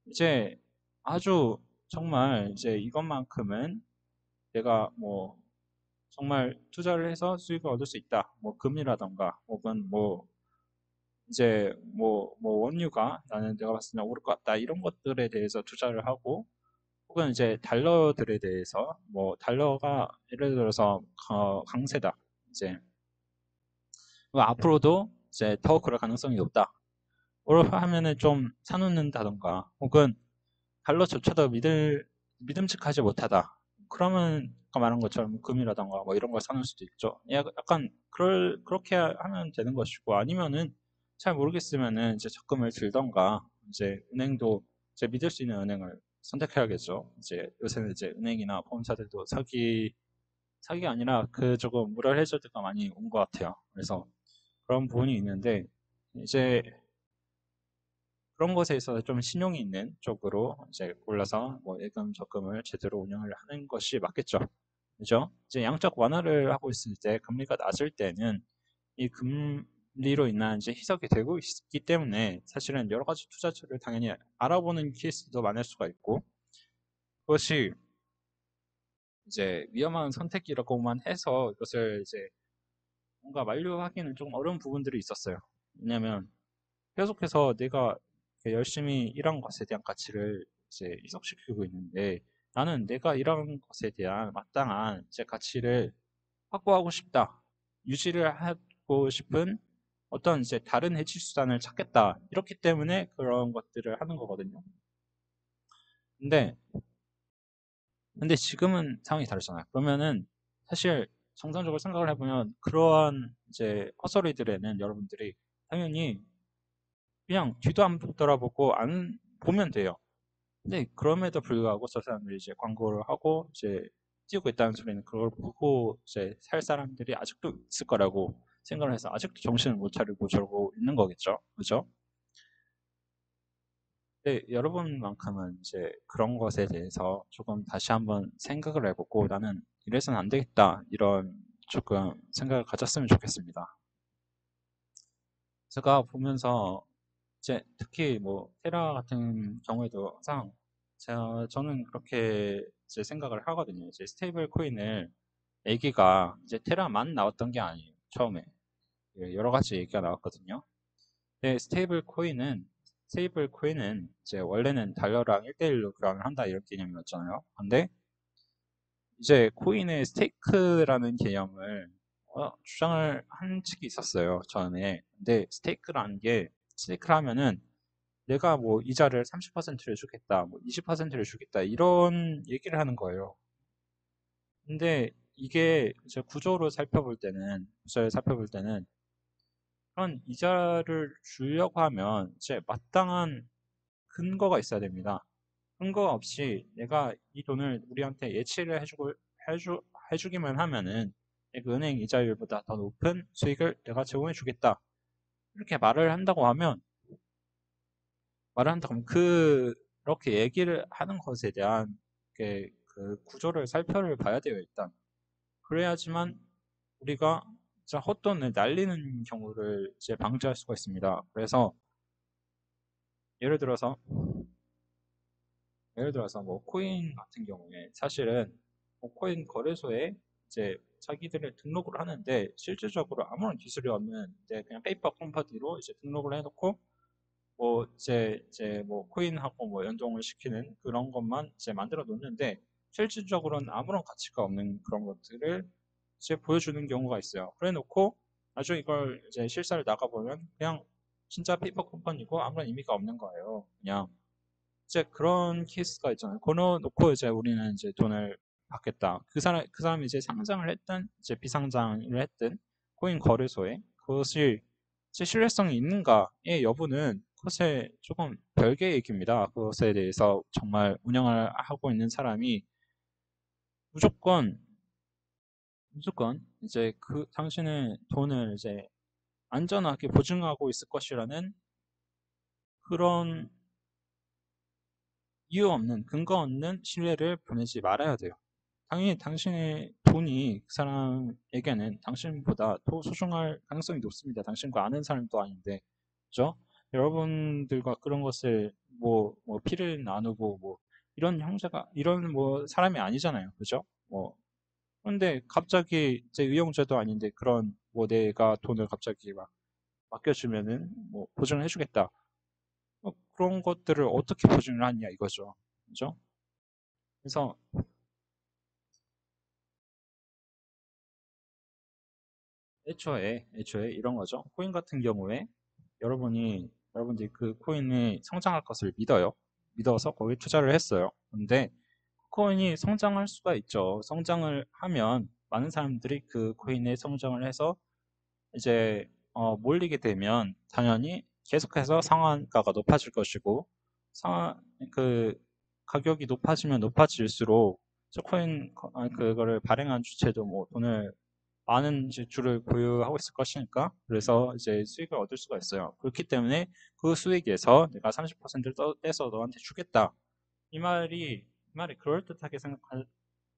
이제 아주 정말 이제 이것만큼은 내가 뭐 정말 투자를 해서 수익을 얻을 수 있다. 뭐 금이라던가 혹은 뭐 이제 뭐 원유가 나는 내가 봤을 때 오를 것 같다. 이런 것들에 대해서 투자를 하고 혹은 이제 달러들에 대해서 뭐 달러가 예를 들어서 강세다. 이제 뭐 앞으로도 이제 더 그럴 가능성이 높다. 그걸 하면은 좀 사놓는다던가 혹은 달러조차도 믿음직하지 못하다. 그러면 아까 말한 것처럼 금이라던가 뭐 이런 걸 사놓을 수도 있죠. 약간 그렇게 하면 되는 것이고 아니면은 잘 모르겠으면은 이제 적금을 들던가 이제 은행도 이제 믿을 수 있는 은행을 선택해야겠죠. 이제 요새는 이제 은행이나 보험사들도 사기가 아니라 그 조금 무료 해저드가 많이 온 것 같아요. 그래서 그런 부분이 있는데 이제 그런 것에 있어서 좀 신용이 있는 쪽으로 이제 골라서 뭐 예금, 적금을 제대로 운영을 하는 것이 맞겠죠. 그죠? 이제 양적 완화를 하고 있을 때 금리가 낮을 때는 이 금리로 인한 이제 희석이 되고 있기 때문에 사실은 여러 가지 투자처를 당연히 알아보는 케이스도 많을 수가 있고 그것이 이제 위험한 선택이라고만 해서 이것을 이제 뭔가 만류하기는 조금 어려운 부분들이 있었어요. 왜냐하면 계속해서 내가 열심히 일한 것에 대한 가치를 이제 희석시키고 있는데 나는 내가 일한 것에 대한 마땅한 제 가치를 확보하고 싶다. 유지를 하고 싶은 어떤 이제 다른 해지 수단을 찾겠다. 이렇기 때문에 그런 것들을 하는 거거든요. 근데 지금은 상황이 다르잖아요. 그러면은 사실 정상적으로 생각을 해보면 그러한 이제 헛소리들에는 여러분들이 당연히 그냥 뒤도 안 돌아보고 안 보면 돼요. 근데 그럼에도 불구하고 저 사람들이 이제 광고를 하고 이제 띄우고 있다는 소리는 그걸 보고 이제 살 사람들이 아직도 있을 거라고 생각을 해서 아직도 정신을 못 차리고 저러고 있는 거겠죠. 그죠? 근데 여러분만큼은 이제 그런 것에 대해서 조금 다시 한번 생각을 해보고 나는 이래서는 안 되겠다. 이런 조금 생각을 가졌으면 좋겠습니다. 제가 보면서 이제 특히 뭐 테라 같은 경우에도 항상 저는 그렇게 이제 생각을 하거든요. 이제 스테이블 코인을 얘기가 이제 테라만 나왔던 게 아니에요. 처음에 여러 가지 얘기가 나왔거든요. 근데 스테이블 코인은 이제 원래는 달러랑 1대1로 교환을 한다 이런 개념이었잖아요. 근데 이제 코인의 스테이크라는 개념을 주장을 한 측이 있었어요. 처음에. 근데 스테이크를 하면은 내가 뭐 이자를 30%를 주겠다, 뭐 20%를 주겠다 이런 얘기를 하는 거예요. 근데 이게 이제 구조를 살펴볼 때는 그런 이자를 주려고 하면 이제 마땅한 근거가 있어야 됩니다. 근거 없이 내가 이 돈을 우리한테 예치를 해주기만 하면은 그 은행 이자율보다 더 높은 수익을 내가 제공해 주겠다. 이렇게 말을 한다고 하면 그렇게 얘기를 하는 것에 대한 그 구조를 살펴를 봐야 돼요, 일단. 그래야지만 우리가 진짜 헛돈을 날리는 경우를 이제 방지할 수가 있습니다. 그래서 예를 들어서 뭐 코인 같은 경우에 사실은 뭐 코인 거래소에 이제 자기들을 등록을 하는데 실질적으로 아무런 기술이 없는 이제 그냥 페이퍼 컴퍼니로 이제 등록을 해놓고 뭐 이제 뭐 코인하고 뭐 연동을 시키는 그런 것만 이제 만들어 놓는데 실질적으로는 아무런 가치가 없는 그런 것들을 이제 보여주는 경우가 있어요. 그래 놓고 나중에 이걸 이제 실사를 나가보면 그냥 진짜 페이퍼 쿠폰이고 아무런 의미가 없는 거예요. 그냥 이제 그런 케이스가 있잖아요. 걸어놓고 이제 우리는 이제 돈을 받겠다. 그 사람이 이제 상장을 했든 이제 비상장을 했든 코인 거래소에 그것이 이제 신뢰성이 있는가의 여부는 그것에 조금 별개의 얘기입니다. 그것에 대해서 정말 운영을 하고 있는 사람이 무조건 이제 그 당신의 돈을 이제 안전하게 보증하고 있을 것이라는 그런 이유 없는 근거 없는 신뢰를 보내지 말아야 돼요. 당연히 당신의 돈이 그 사람에게는 당신보다 더 소중할 가능성이 높습니다. 당신과 아는 사람도 아닌데, 그죠? 여러분들과 그런 것을 뭐 피를 나누고 뭐 이런 형제가 이런 뭐 사람이 아니잖아요, 그죠? 뭐 그런데 갑자기 제 의형제도 아닌데 그런 뭐 내가 돈을 갑자기 막 맡겨주면은 뭐 보증을 해주겠다. 그런 것들을 어떻게 보증을 하냐 이거죠, 그죠? 그래서 애초에 이런 거죠. 코인 같은 경우에 여러분들이 그 코인이 성장할 것을 믿어요. 믿어서 거기 투자를 했어요. 근데 코인이 성장할 수가 있죠. 성장을 하면 많은 사람들이 그 코인에 성장을 해서 이제 몰리게 되면 당연히 계속해서 상한가가 높아질 것이고 상한 그 가격이 높아지면 높아질수록 저 코인 그거를 발행한 주체도 뭐 돈을 많은 이제 줄을 보유하고 있을 것이니까 그래서 이제 수익을 얻을 수가 있어요. 그렇기 때문에 그 수익에서 내가 30%를 떼서 너한테 주겠다. 이 말이 그럴듯하게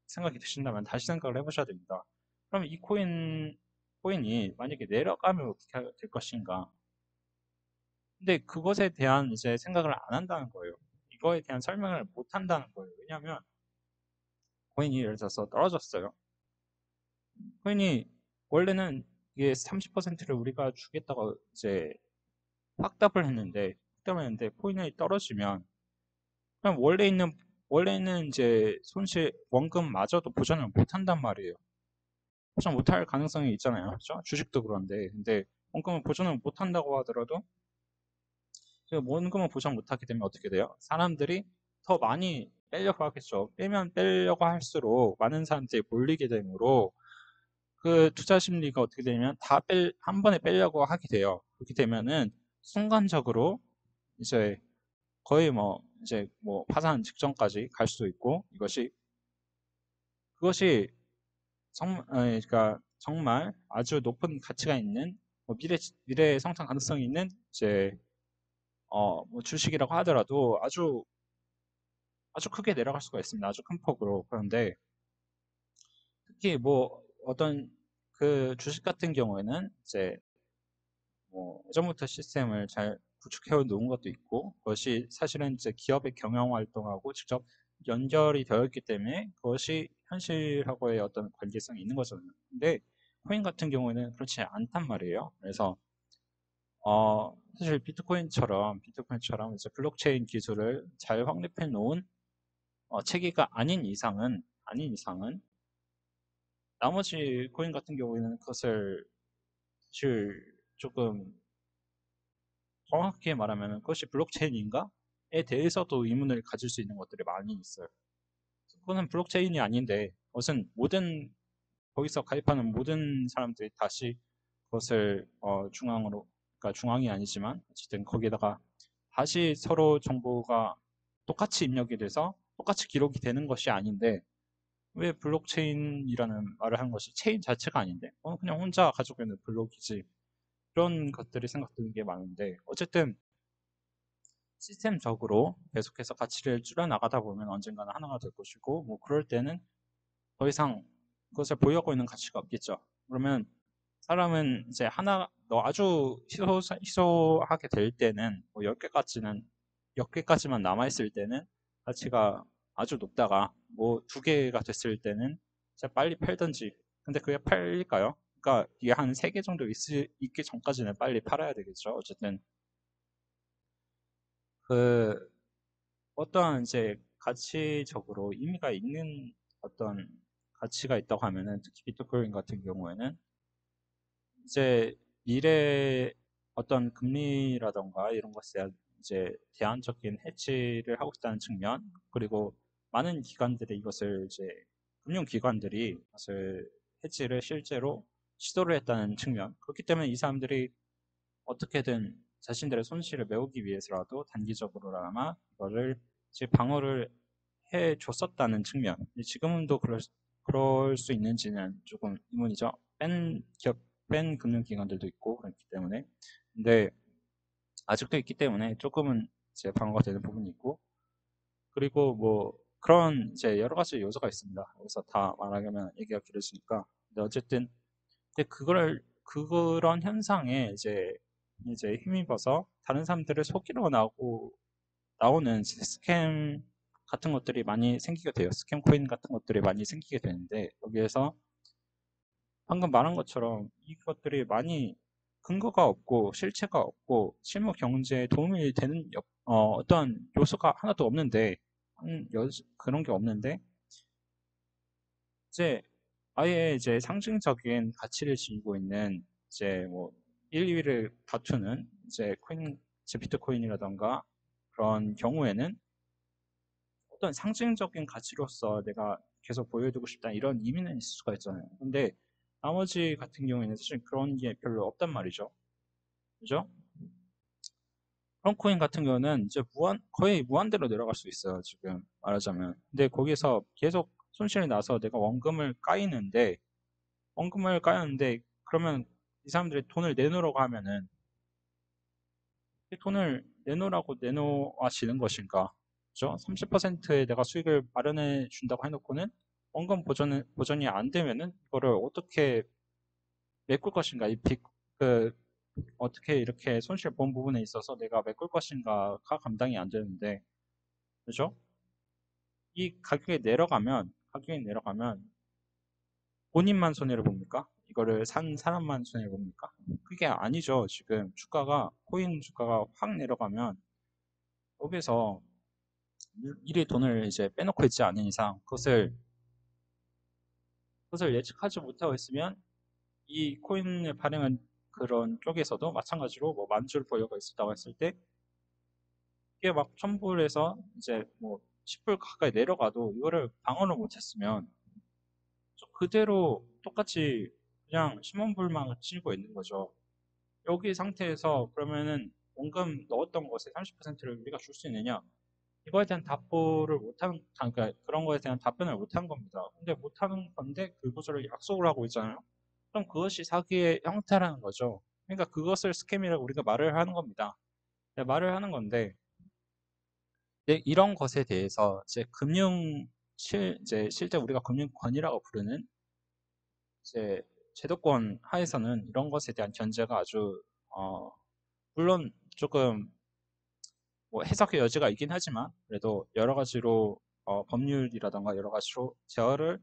생각이 드신다면 다시 생각을 해보셔야 됩니다. 그럼 이 코인이 만약에 내려가면 어떻게 될 것인가? 근데 그것에 대한 이제 생각을 안 한다는 거예요. 이거에 대한 설명을 못 한다는 거예요. 왜냐하면 코인이 예를 들어서 떨어졌어요. 코인이 원래는 이게 30%를 우리가 주겠다고 이제 확답을 했는데 코인이 떨어지면 그냥 원래 있는 이제 손실 원금마저도 보전을 못 한단 말이에요. 보전 못할 가능성이 있잖아요. 그렇죠? 주식도 그런데 근데 원금을 보전을 못 한다고 하더라도 그 원금을 보전 못하게 되면 어떻게 돼요? 사람들이 더 많이 빼려고 하겠죠. 빼면 빼려고 할수록 많은 사람들이 몰리게 되므로 그 투자 심리가 어떻게 되냐면 한 번에 빼려고 하게 돼요. 그렇게 되면은 순간적으로 이제 거의 뭐 이제 뭐 파산 직전까지 갈 수도 있고 그것이 그러니까 정말 아주 높은 가치가 있는 뭐 미래 성장 가능성이 있는 이제 뭐 주식이라고 하더라도 아주 크게 내려갈 수가 있습니다. 아주 큰 폭으로. 그런데 특히 뭐 어떤 그 주식 같은 경우에는 이제 뭐 예전부터 시스템을 잘 구축해 놓은 것도 있고 그것이 사실은 이제 기업의 경영 활동하고 직접 연결이 되어 있기 때문에 그것이 현실하고의 어떤 관계성이 있는 거잖아요. 근데 코인 같은 경우에는 그렇지 않단 말이에요. 그래서 사실 비트코인처럼 이제 블록체인 기술을 잘 확립해 놓은 체계가 아닌 이상은 나머지 코인 같은 경우에는 그것을 사실 조금 정확하게 말하면 그것이 블록체인인가?에 대해서도 의문을 가질 수 있는 것들이 많이 있어요. 그거는 블록체인이 아닌데 그것은 거기서 가입하는 모든 사람들이 다시 그것을 중앙으로, 그러니까 중앙이 아니지만 어쨌든 거기에다가 다시 서로 정보가 똑같이 입력이 돼서 똑같이 기록이 되는 것이 아닌데 왜 블록체인이라는 말을 한 것이 체인 자체가 아닌데 그냥 혼자 가지고 있는 블록이지 그런 것들이 생각드는 게 많은데 어쨌든 시스템적으로 계속해서 가치를 줄여나가다 보면 언젠가는 하나가 될 것이고, 뭐, 그럴 때는 더 이상 그것을 보유하고 있는 가치가 없겠죠. 그러면 사람은 이제 아주 희소하게 될 때는, 뭐, 10개까지만 남아있을 때는 가치가 아주 높다가, 뭐, 2개가 됐을 때는 진짜 빨리 팔든지. 근데 그게 팔릴까요? 그러니까 이게 한 3개 정도 있기 전까지는 빨리 팔아야 되겠죠. 어쨌든. 그 어떠한 이제 가치적으로 의미가 있는 어떤 가치가 있다고 하면은 특히 비트코인 같은 경우에는 이제 미래 어떤 금리라던가 이런 것에 대한 이제 대안적인 해지를 하고 있다는 측면, 그리고 많은 기관들이 이것을 이제 금융기관들이 이것을 해지를 실제로 시도를 했다는 측면, 그렇기 때문에 이 사람들이 어떻게든 자신들의 손실을 메우기 위해서라도 단기적으로나마 이거를 이제 방어를 해 줬었다는 측면. 지금도 그럴 수 있는지는 조금 의문이죠. 뺀 금융기관들도 있고 그렇기 때문에. 근데 아직도 있기 때문에 조금은 이제 방어가 되는 부분이 있고, 그리고 뭐 그런 이제 여러 가지 요소가 있습니다. 여기서 다 말하려면 얘기가 길어지니까. 근데 어쨌든 근데 그런 현상에 이제 힘입어서 다른 사람들을 속이러 나오는 스캠 같은 것들이 많이 생기게 돼요. 스캠 코인 같은 것들이 많이 생기게 되는데, 여기에서 방금 말한 것처럼 이것들이 많이 근거가 없고 실체가 없고 실무 경제에 도움이 되는 어떤 요소가 하나도 없는데, 그런 게 없는데 이제 아예 이제 상징적인 가치를 지니고 있는 이제 뭐 1, 2위를 다투는 이제 비트코인이라던가 그런 경우에는 어떤 상징적인 가치로서 내가 계속 보여두고 싶다 이런 의미는 있을 수가 있잖아요. 근데 나머지 같은 경우에는 사실 그런 게 별로 없단 말이죠. 그죠? 그런 코인 같은 경우는 이제 거의 무한대로 내려갈 수 있어요. 지금 말하자면. 근데 거기서 계속 손실이 나서 내가 원금을 까였는데, 그러면 이 사람들이 돈을 내놓으라고 하면은 이 돈을 내놓으라고 내놓아지는 것인가? 그죠? 30%의 내가 수익을 마련해 준다고 해놓고는 원금 보전이 안 되면은 이거를 어떻게 메꿀 것인가? 그, 어떻게 이렇게 손실 본 부분에 있어서 내가 메꿀 것인가가 감당이 안 되는데, 그죠? 이 가격이 내려가면 본인만 손해를 봅니까? 이거를 산 사람만 손해를 봅니까? 그게 아니죠. 지금 코인 주가가 확 내려가면 여기서 미리 돈을 이제 빼놓고 있지 않은 이상 그것을 예측하지 못하고 있으면 이 코인을 발행한 그런 쪽에서도 마찬가지로 뭐 만주를 보유가 있었다고 했을 때 이게 막 1000불에서 이제 뭐 10불 가까이 내려가도 이거를 방어를 못했으면 그대로 똑같이 그냥 10만 불만 치고 있는 거죠. 여기 상태에서 그러면은 원금 넣었던 것의 30%를 우리가 줄 수 있느냐? 이거에 대한 그러니까 그런 거에 대한 답변을 못한 겁니다. 근데 못하는 건데 그것을 약속을 하고 있잖아요. 그럼 그것이 사기의 형태라는 거죠. 그러니까 그것을 스캠이라고 우리가 말을 하는 겁니다. 네, 말을 하는 건데, 네, 이런 것에 대해서 이제 실제 우리가 금융권이라고 부르는 이제 제도권 하에서는 이런 것에 대한 견제가 아주 물론 조금 뭐 해석의 여지가 있긴 하지만 그래도 여러 가지로 법률이라던가 여러 가지로 제어를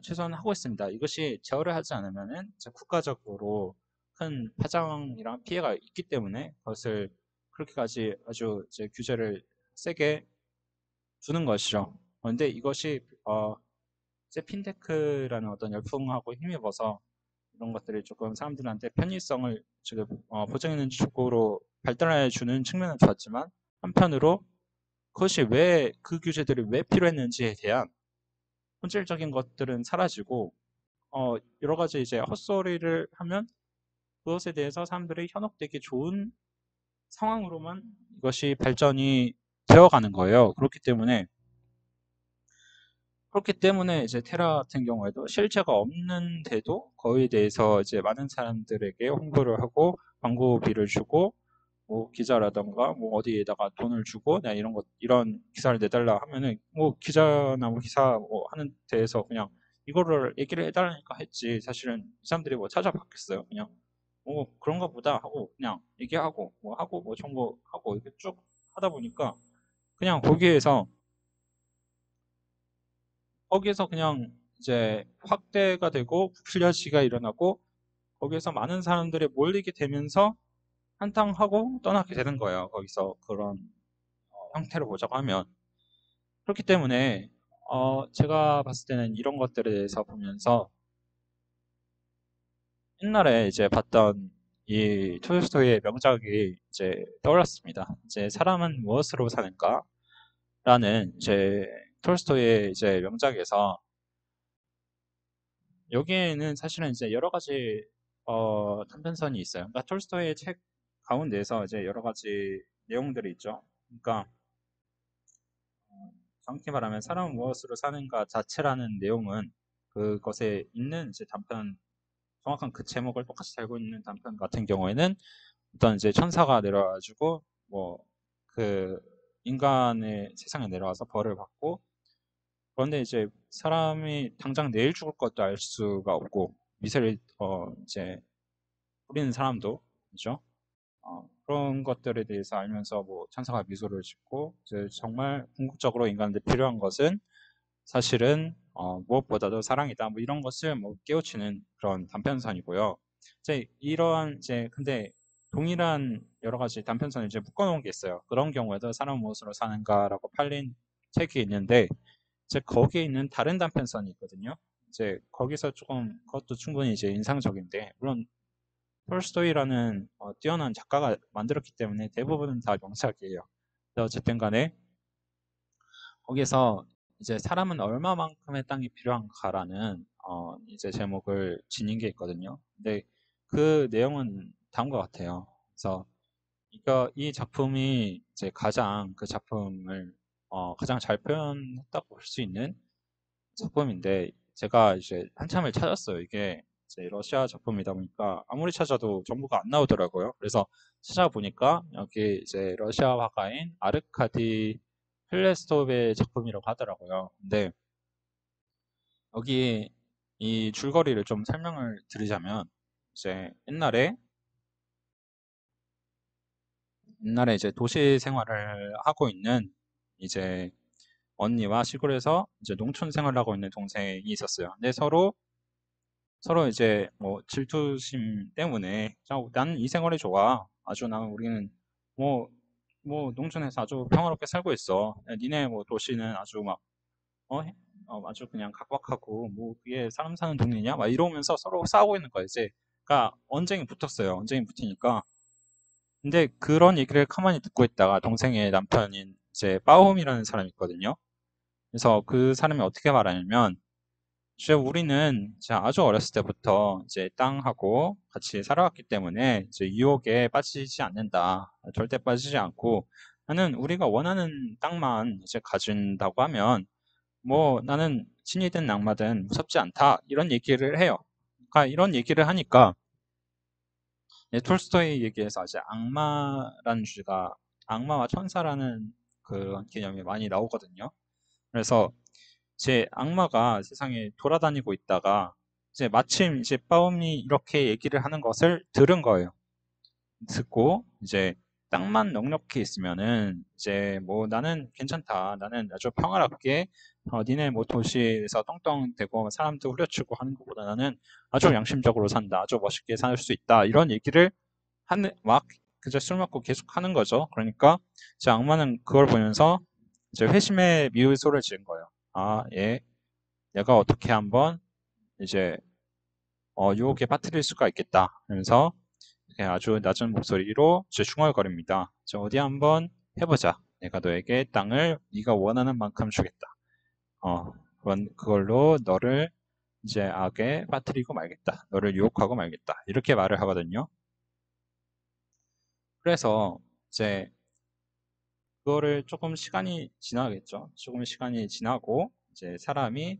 최소한 하고 있습니다. 이것이 제어를 하지 않으면은 이제 국가적으로 큰 파장이랑 피해가 있기 때문에 그것을 그렇게까지 아주 이제 규제를 세게 두는 것이죠. 그런데 이것이 이제 핀테크라는 어떤 열풍하고 힘입어서 이런 것들이 조금 사람들한테 편의성을 지금 보장하는 쪽으로 발달해 주는 측면은 좋았지만, 한편으로 그것이 그 규제들이 왜 필요했는지에 대한 본질적인 것들은 사라지고 여러 가지 이제 헛소리를 하면 그것에 대해서 사람들이 현혹되기 좋은 상황으로만 이것이 발전이 되어가는 거예요. 그렇기 때문에 이제 테라 같은 경우에도 실체가 없는데도 거기에 대해서 이제 많은 사람들에게 홍보를 하고 광고비를 주고 뭐 기자라던가 뭐 어디에다가 돈을 주고 내가 이런 기사를 내달라 하면은 뭐 기자나 뭐 기사 뭐 하는 데에서 그냥 이거를 얘기를 해달라니까 했지, 사실은 이 사람들이 뭐 찾아봤겠어요. 그냥 뭐 그런가 보다 하고 그냥 얘기하고 뭐 하고 뭐 정보하고 이렇게 쭉 하다 보니까 그냥 거기에서 그냥 이제 확대가 되고 부풀려지가 일어나고 거기에서 많은 사람들이 몰리게 되면서 한탕하고 떠나게 되는 거예요. 거기서 그런 형태로 보자고 하면. 그렇기 때문에 제가 봤을 때는 이런 것들에 대해서 보면서 옛날에 이제 봤던 이 톨스토이의 명작이 이제 떠올랐습니다. 이제 사람은 무엇으로 사는가? 라는 이제 톨스토이의 이제 명작에서 여기에는 사실은 이제 여러 가지 단편선이 있어요. 그러니까 톨스토이의 책 가운데에서 이제 여러 가지 내용들이 있죠. 그러니까 정확히 말하면 사람은 무엇으로 사는가 자체라는 내용은 그것에 있는 이제 단편 정확한 그 제목을 똑같이 달고 있는 단편 같은 경우에는 어떤 이제 천사가 내려와가지고 뭐 그 인간의 세상에 내려와서 벌을 받고 그런데 이제 사람이 당장 내일 죽을 것도 알 수가 없고 미세를 이제 뿌리는 사람도 그죠? 그런 것들에 대해서 알면서 뭐 천사가 미소를 짓고 이제 정말 궁극적으로 인간한테 필요한 것은 사실은 무엇보다도 사랑이다. 뭐 이런 것을 뭐 깨우치는 그런 단편선이고요. 이제 이러한 이제 근데 동일한 여러 가지 단편선을 이제 묶어놓은 게 있어요. 그런 경우에도 사람 무엇으로 사는가라고 팔린 책이 있는데 이제 거기에 있는 다른 단편선이 있거든요. 이제 거기서 조금 그것도 충분히 이제 인상적인데 물론 톨스토이라는 뛰어난 작가가 만들었기 때문에 대부분은 다 명작이에요. 근데 어쨌든 간에 거기에서 이제 사람은 얼마만큼의 땅이 필요한가라는 이제 제목을 지닌 게 있거든요. 근데 그 내용은 다음과 같아요. 그래서 이 작품이 이제 가장 그 작품을 가장 잘 표현했다고 볼 수 있는 작품인데 제가 이제 한참을 찾았어요. 이게 이제 러시아 작품이다 보니까 아무리 찾아도 정보가 안 나오더라고요. 그래서 찾아보니까 여기 이제 러시아 화가인 아르카디 플레스토브의 작품이라고 하더라고요. 근데 여기 이 줄거리를 좀 설명을 드리자면 이제 옛날에 이제 도시 생활을 하고 있는 이제 언니와 시골에서 이제 농촌 생활을 하고 있는 동생이 있었어요. 근데 서로 이제 뭐 질투심 때문에 나는 이 생활이 좋아. 아주 나는 우리는 뭐 농촌에서 아주 평화롭게 살고 있어. 야, 니네 뭐 도시는 아주 막 어, 아주 그냥 각박하고 뭐 그게 사람 사는 동네냐? 막 이러면서 서로 싸우고 있는 거야 이제. 그러니까 언쟁이 붙었어요. 언쟁이 붙으니까. 근데 그런 얘기를 가만히 듣고 있다가 동생의 남편인 이제 빠움이라는 사람이 있거든요. 그래서 그 사람이 어떻게 말하냐면 이제 우리는 이제 아주 어렸을 때부터 이제 땅하고 같이 살아왔기 때문에 이제 유혹에 빠지지 않는다. 절대 빠지지 않고 나는 우리가 원하는 땅만 이제 가진다고 하면 뭐 나는 신이든 악마든 무섭지 않다. 이런 얘기를 해요. 그러니까 이런 얘기를 하니까 톨스토이 얘기에서 이제 악마라는 주제가 악마와 천사라는 그런 개념이 많이 나오거든요. 그래서 제 악마가 세상에 돌아다니고 있다가 이제 마침 이제 빠움이 이렇게 얘기를 하는 것을 들은 거예요. 듣고 이제 땅만 넉넉히 있으면은 이제 뭐 나는 괜찮다. 나는 아주 평화롭게 니네 뭐 도시에서 떵떵대고 사람들 후려치고 하는 것보다 나는 아주 양심적으로 산다. 아주 멋있게 살 수 있다. 이런 얘기를 하는 막 그저 술 먹고 계속 하는 거죠. 그러니까 제 악마는 그걸 보면서 이제 회심의 미소를 지은 거예요. 아, 예. 내가 어떻게 한번 이제 유혹에 빠뜨릴 수가 있겠다. 하면서 아주 낮은 목소리로 이제 중얼거립니다. 저 어디 한번 해보자. 내가 너에게 땅을 네가 원하는 만큼 주겠다. 그걸로 너를 이제 악에 빠뜨리고 말겠다. 너를 유혹하고 말겠다. 이렇게 말을 하거든요. 그래서 이제 그거를 조금 시간이 지나겠죠. 조금 시간이 지나고 이제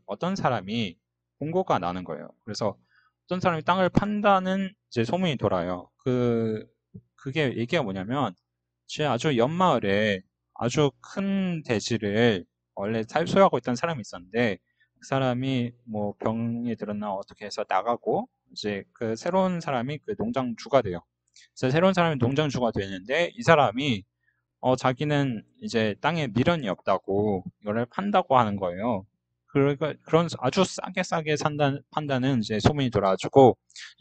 어떤 사람이 공고가 나는 거예요. 그래서 어떤 사람이 땅을 판다는 이제 소문이 돌아요. 그게 얘기가 뭐냐면 제 아주 옆마을에 아주 큰 대지를 원래 소유하고 있던 사람이 있었는데 그 사람이 뭐 병이 들었나 어떻게 해서 나가고 이제 그 새로운 사람이 그 농장주가 돼요. 그래서 새로운 사람이 농장주가 되는데 이 사람이 자기는 이제 땅에 미련이 없다고 이거를 판다고 하는 거예요. 그러니까 그런 아주 싸게 판다는 이제 소문이 돌아가지고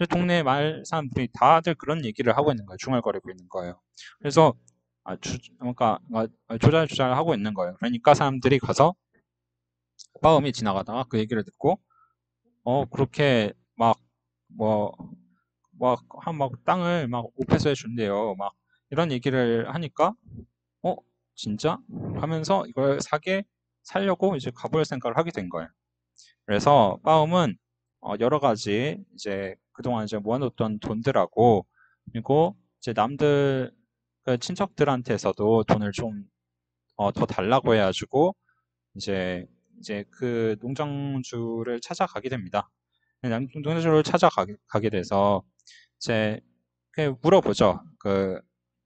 동네 마을 사람들이 다들 그런 얘기를 하고 있는 거예요. 중얼거리고 있는 거예요. 그래서 그러니까 조잘조잘 하고 있는 거예요. 그러니까 사람들이 가서 마음이 지나가다가 그 얘기를 듣고 그렇게 막 뭐 막 땅을 막 5패소 해준대요. 막 이런 얘기를 하니까, 어, 진짜? 하면서 이걸 살려고 이제 가볼 생각을 하게 된 거예요. 그래서 빠움은 여러 가지 이제 그동안 이제 모아놓던 돈들하고, 그리고 이제 남들 그 친척들한테서도 돈을 좀 더 달라고 해가지고 이제 그 농장주를 찾아가게 됩니다. 농장주를 찾아가게 돼서 이제 그 물어보죠.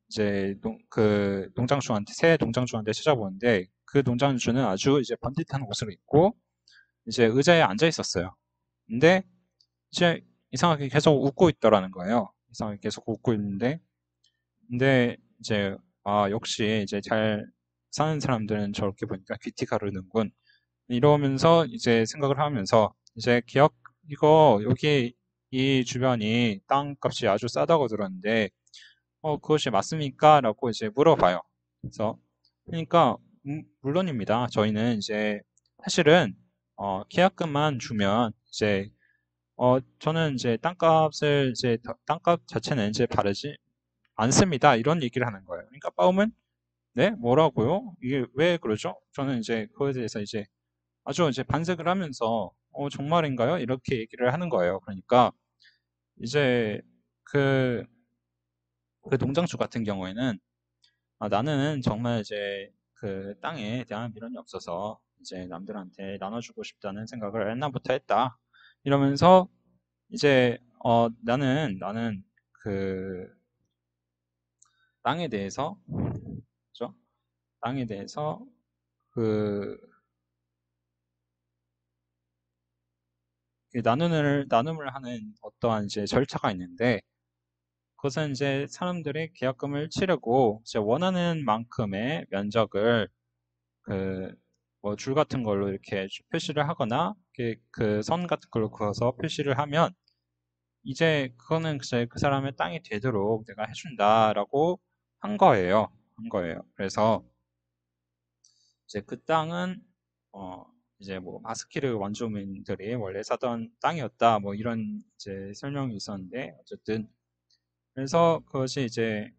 이제 그 농장주한테 새 농장주한테 찾아보는데 그 농장주는 아주 이제 번듯한 옷을 입고 이제 의자에 앉아 있었어요. 근데 이제 이상하게 계속 웃고 있더라는 거예요. 이상하게 계속 웃고 있는데 근데 이제 역시 이제 잘 사는 사람들은 저렇게 보니까 귀티 가르는군. 이러면서 이제 생각을 하면서 이제 이거 여기 이 주변이 땅값이 아주 싸다고 들었는데 그것이 맞습니까? 라고 이제 물어봐요. 그래서 그러니까 물론입니다. 저희는 이제 사실은 계약금만 주면 이제 저는 이제 땅값 자체는 이제 바르지 않습니다. 이런 얘기를 하는 거예요. 그러니까 빠움은 네? 뭐라고요? 이게 왜 그러죠? 저는 이제 그거에 대해서 이제 아주 이제 반색을 하면서 정말인가요? 이렇게 얘기를 하는 거예요. 그러니까 이제 그, 그 농장주 같은 경우에는 나는 정말 이제 그 땅에 대한 미련이 없어서 이제 남들한테 나눠주고 싶다는 생각을 옛날부터 했다. 이러면서 이제 나는 그 땅에 대해서 그죠? 땅에 대해서 그, 그 나눔을 하는 어떠한 이제 절차가 있는데 그것은 이제 사람들이 계약금을 치르고 이제 원하는 만큼의 면적을 그 뭐 줄 같은 걸로 이렇게 표시를 하거나 그 선 같은 걸로 그어서 표시를 하면 이제 그거는 이제 그 사람의 땅이 되도록 내가 해준다라고 한 거예요. 한 거예요. 그래서 이제 그 땅은 어 이제 뭐 바스키르 원주민들이 원래 사던 땅이었다. 뭐 이런 이제 설명이 있었는데 어쨌든 그래서 그것이 이제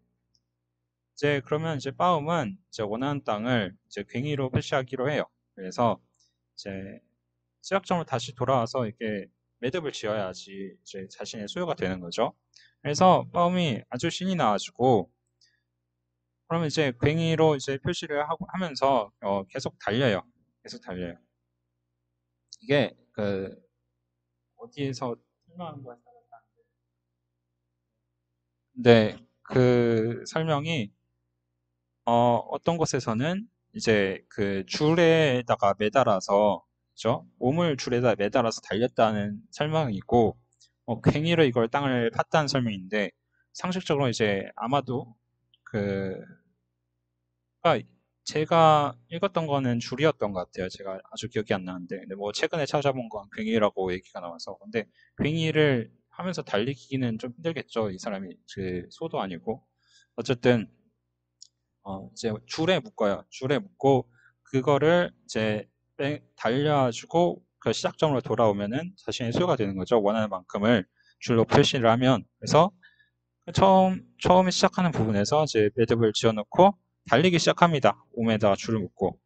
그러면 이제 빠움은 이제 원하는 땅을 이제 괭이로 표시하기로 해요. 그래서 이제 시작점으로 다시 돌아와서 이렇게 매듭을 지어야지 이제 자신의 소유가 되는 거죠. 그래서 빠움이 아주 신이 나가지고 그러면 이제 괭이로 이제 표시를 하면서 계속 달려요. 계속 달려요. 이게 그 어디에서 설명한 거야? 근데 그 설명이 어떤 곳에서는 이제 그 줄에다가 매달아서 그죠? 몸을 줄에다 매달아서 달렸다는 설명이 있고 괭이로 이걸 땅을 팠다는 설명인데 상식적으로 이제 아마도 그 그러니까 제가 읽었던 거는 줄이었던 것 같아요. 제가 아주 기억이 안 나는데 근데 뭐 최근에 찾아본 건 괭이라고 얘기가 나와서 근데 괭이를 하면서 달리기는 좀 힘들겠죠. 이 사람이 그 소도 아니고 어쨌든 이제 줄에 묶어요. 줄에 묶고 그거를 이제 달려가지고 그 시작점으로 돌아오면은 자신의 소유가 되는 거죠. 원하는 만큼을 줄로 표시를 하면 그래서 처음에 시작하는 부분에서 이제 매듭을 지어놓고 달리기 시작합니다. 몸에다가 줄을 묶고.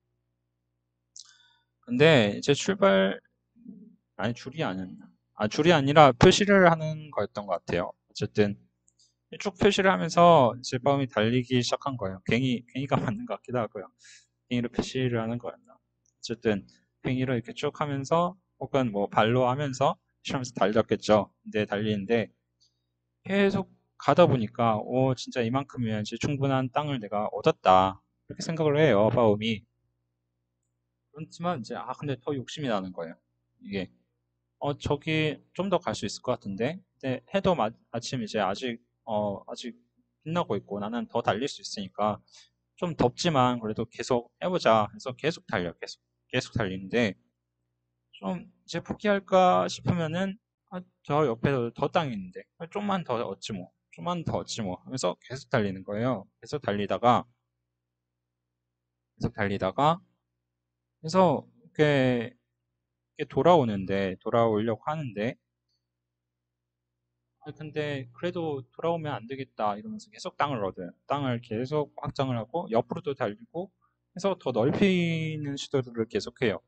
근데 이제 아니 줄이 아니라 표시를 하는 거였던 것 같아요. 어쨌든 쭉 표시를 하면서 이제 마음이 달리기 시작한 거예요. 괭이가 맞는 것 같기도 하고요. 괭이로 표시를 하는 거였나. 어쨌든 괭이로 이렇게 쭉 하면서 혹은 뭐 발로 하면서 하면서 달렸겠죠. 근데 달리는데 계속 가다 보니까 진짜 이만큼이면 이제 충분한 땅을 내가 얻었다. 그렇게 생각을 해요. 바움이. 그렇지만 이제 근데 더 욕심이 나는 거예요. 이게 저기 좀 더 갈 수 있을 것 같은데. 근데 해도 마침 이제 아직 빛나고 있고 나는 더 달릴 수 있으니까 좀 덥지만 그래도 계속 해보자 해서 계속 달려 계속 달리는데 좀 이제 포기할까 싶으면은 저 옆에 더 땅이 있는데 좀만 더 얻지 뭐 좀만 더 얻지 뭐 하면서 계속 달리는 거예요. 계속 달리다가 그래서 이렇게 돌아오려고 하는데 근데 그래도 돌아오면 안 되겠다 이러면서 계속 땅을 얻어요. 땅을 계속 확장을 하고 옆으로도 달리고 해서 더 넓히는 시도를 계속해요.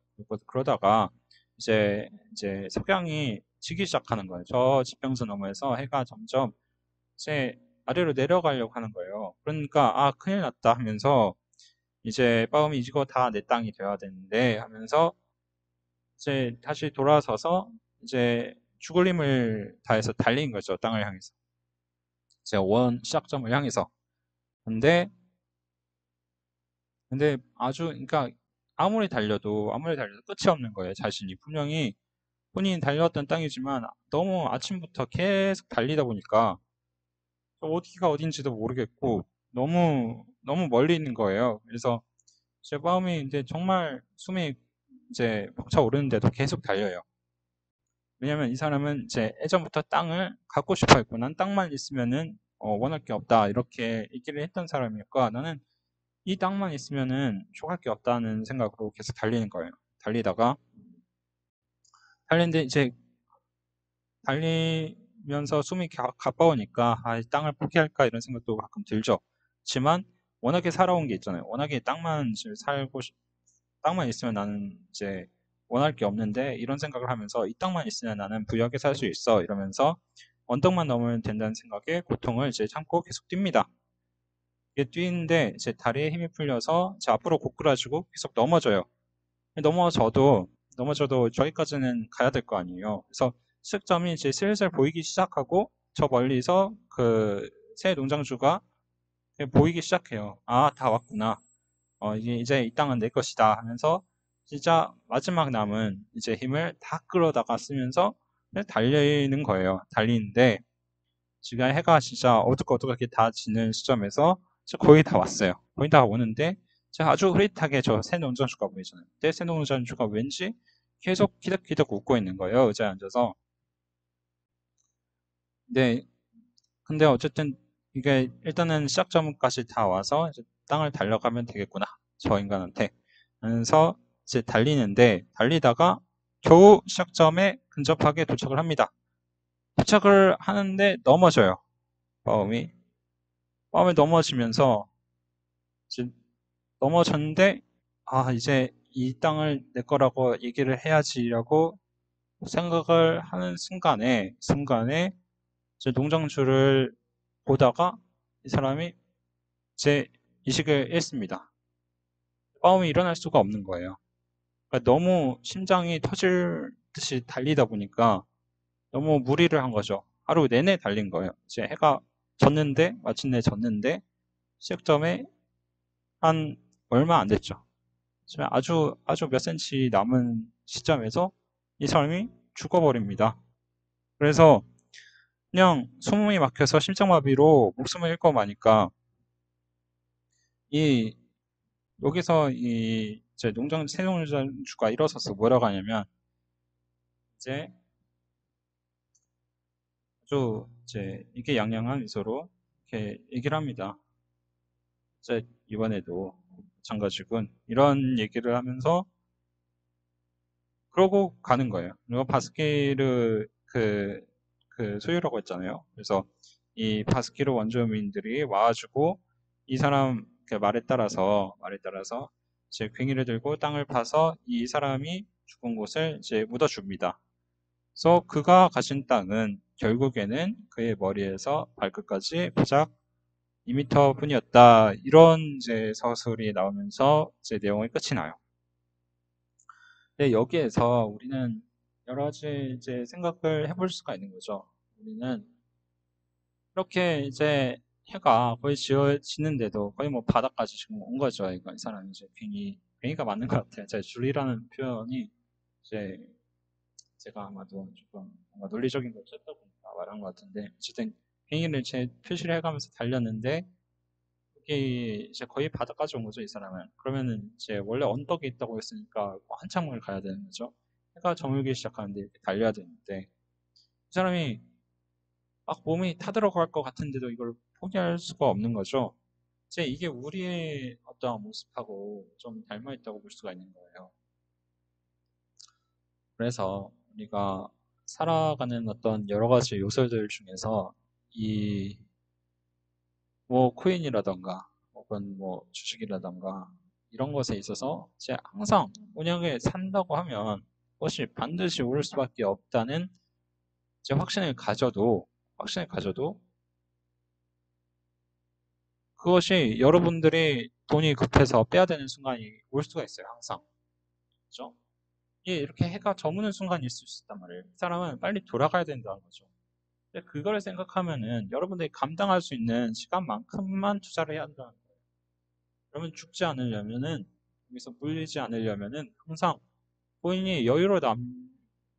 그러다가 이제 석양이 지기 시작하는 거예요. 저 지평선 너머에서 해가 점점 이제 아래로 내려가려고 하는 거예요. 그러니까 큰일 났다 하면서 이제 빠음이 이거 다 내 땅이 돼야 되는데 하면서 이제 다시 돌아서서 이제 죽을 힘을 다해서 달린 거죠. 땅을 향해서. 제 원 시작점을 향해서. 근데 아주 그러니까 아무리 달려도 끝이 없는 거예요. 자신이 분명히 본인이 달려왔던 땅이지만 너무 아침부터 계속 달리다 보니까 어디가 어딘지도 모르겠고 너무 너무 멀리 있는 거예요. 그래서 제 마음이 이제 정말 숨이 이제 벅차오르는데도 계속 달려요. 왜냐면 이 사람은 이제 예전부터 땅을 갖고 싶어 했고 난 땅만 있으면은 원할 게 없다 이렇게 얘기를 했던 사람이니까 나는 이 땅만 있으면은 초할 게 없다는 생각으로 계속 달리는 거예요. 달리는데 이제 달리면서 숨이 가빠우니까 이 땅을 포기할까 이런 생각도 가끔 들죠. 그렇지만 워낙에 살아온 게 있잖아요. 워낙에 땅만 있으면 나는 이제 원할 게 없는데 이런 생각을 하면서 이 땅만 있으면 나는 부유하게 살 수 있어 이러면서 언덕만 넘으면 된다는 생각에 고통을 이제 참고 계속 뜁니다. 이게 뛰는데 이제 다리에 힘이 풀려서 이제 앞으로 고꾸라지고 계속 넘어져요. 넘어져도 저기까지는 가야 될 거 아니에요. 그래서 시작점이 이제 슬슬 보이기 시작하고 저 멀리서 그 새 농장주가 보이기 시작해요. 다 왔구나. 이제 이 땅은 내 것이다 하면서 진짜 마지막 남은 이제 힘을 다 끌어다가 쓰면서 달리는 거예요. 달리는데 지금 해가 진짜 어둑어둑하게 다 지는 시점에서 거의 다 왔어요. 거의 다 오는데 제가 아주 흐릿하게 저 새 농장주가 보이잖아요. 그때 새 농장주가 왠지 계속 키득키득 웃고 있는 거예요. 의자에 앉아서. 네, 근데 어쨌든 이게 일단은 시작점까지 다 와서 이제 땅을 달려가면 되겠구나. 저 인간한테. 하면서 이제 달리다가 겨우 시작점에 근접하게 도착을 합니다. 도착을 하는데 넘어져요. 마음이. 마음이 넘어지면서 이제 넘어졌는데 이제 이 땅을 내 거라고 얘기를 해야지라고 생각을 하는 순간에 이제 농장주를 보다가 이 사람이 제 의식을 잃습니다. 마음이 일어날 수가 없는 거예요. 그러니까 너무 심장이 터질 듯이 달리다 보니까 너무 무리를 한 거죠. 하루 내내 달린 거예요. 이제 해가 마침내 졌는데 시작점에 한 얼마 안 됐죠. 지금 아주 몇 센치 남은 시점에서 이 사람이 죽어버립니다. 그래서 그냥 숨이 막혀서 심장마비로 목숨을 잃고 마니까 이 여기서 이제 새 농장주가 일어서서 뭐라고 하냐면 이제 아주 이제 이게 양양한 미소로 이렇게 얘기를 합니다. 이제 이번에도 마찬가지군 이런 얘기를 하면서 그러고 가는 거예요. 그리고 바스키르 그 소유라고 했잖아요. 그래서 이 바스키르 원주민들이 와가지고 이 사람 그 말에 따라서 이제 괭이를 들고 땅을 파서 이 사람이 죽은 곳을 이제 묻어줍니다. 그래서 그가 가진 땅은 결국에는 그의 머리에서 발끝까지 부작 2m 뿐이었다. 이런 이제 서술이 나오면서 이제 내용이 끝이 나요. 근데 여기에서 우리는 여러 가지 이제 생각을 해볼 수가 있는 거죠. 우리는 이렇게 이제 해가 거의 지는데도 거의 뭐 바닥까지 지금 온 거죠. 이거 이 사람이 이제 괭이가 맞는 것 같아요. 제 줄이라는 표현이 이제 제가 아마도 조금 뭔가 논리적인 걸 찾다 보니까 말한 것 같은데 어쨌든 괭이를 제 표시를 해가면서 달렸는데 이게 이제 거의 바닥까지 온 거죠, 이 사람은. 그러면은 이제 원래 언덕에 있다고 했으니까 한참을 가야 되는 거죠. 해가 저물기 시작하는데 이렇게 달려야 되는데 이 사람이 막 몸이 타들어갈 것 같은데도 이걸 포기할 수가 없는 거죠. 이제 이게 우리의 어떤 모습하고 좀 닮아 있다고 볼 수가 있는 거예요. 그래서 우리가 살아가는 어떤 여러 가지 요소들 중에서 이 뭐 코인이라던가 혹은 뭐 주식이라던가 이런 것에 있어서 이제 항상 운영을 산다고 하면 그것이 반드시 오를 수밖에 없다는 이제 확신을 가져도 그것이 여러분들이 돈이 급해서 빼야 되는 순간이 올 수가 있어요. 항상. 그죠? 예, 이렇게 해가 저무는 순간이 있을 수 있단 말이에요. 이 사람은 빨리 돌아가야 된다는 거죠. 근데 그거를 생각하면은 여러분들이 감당할 수 있는 시간만큼만 투자를 해야 한다는 거예요. 그러면 죽지 않으려면은 여기서 물리지 않으려면은 항상 본인이 여유로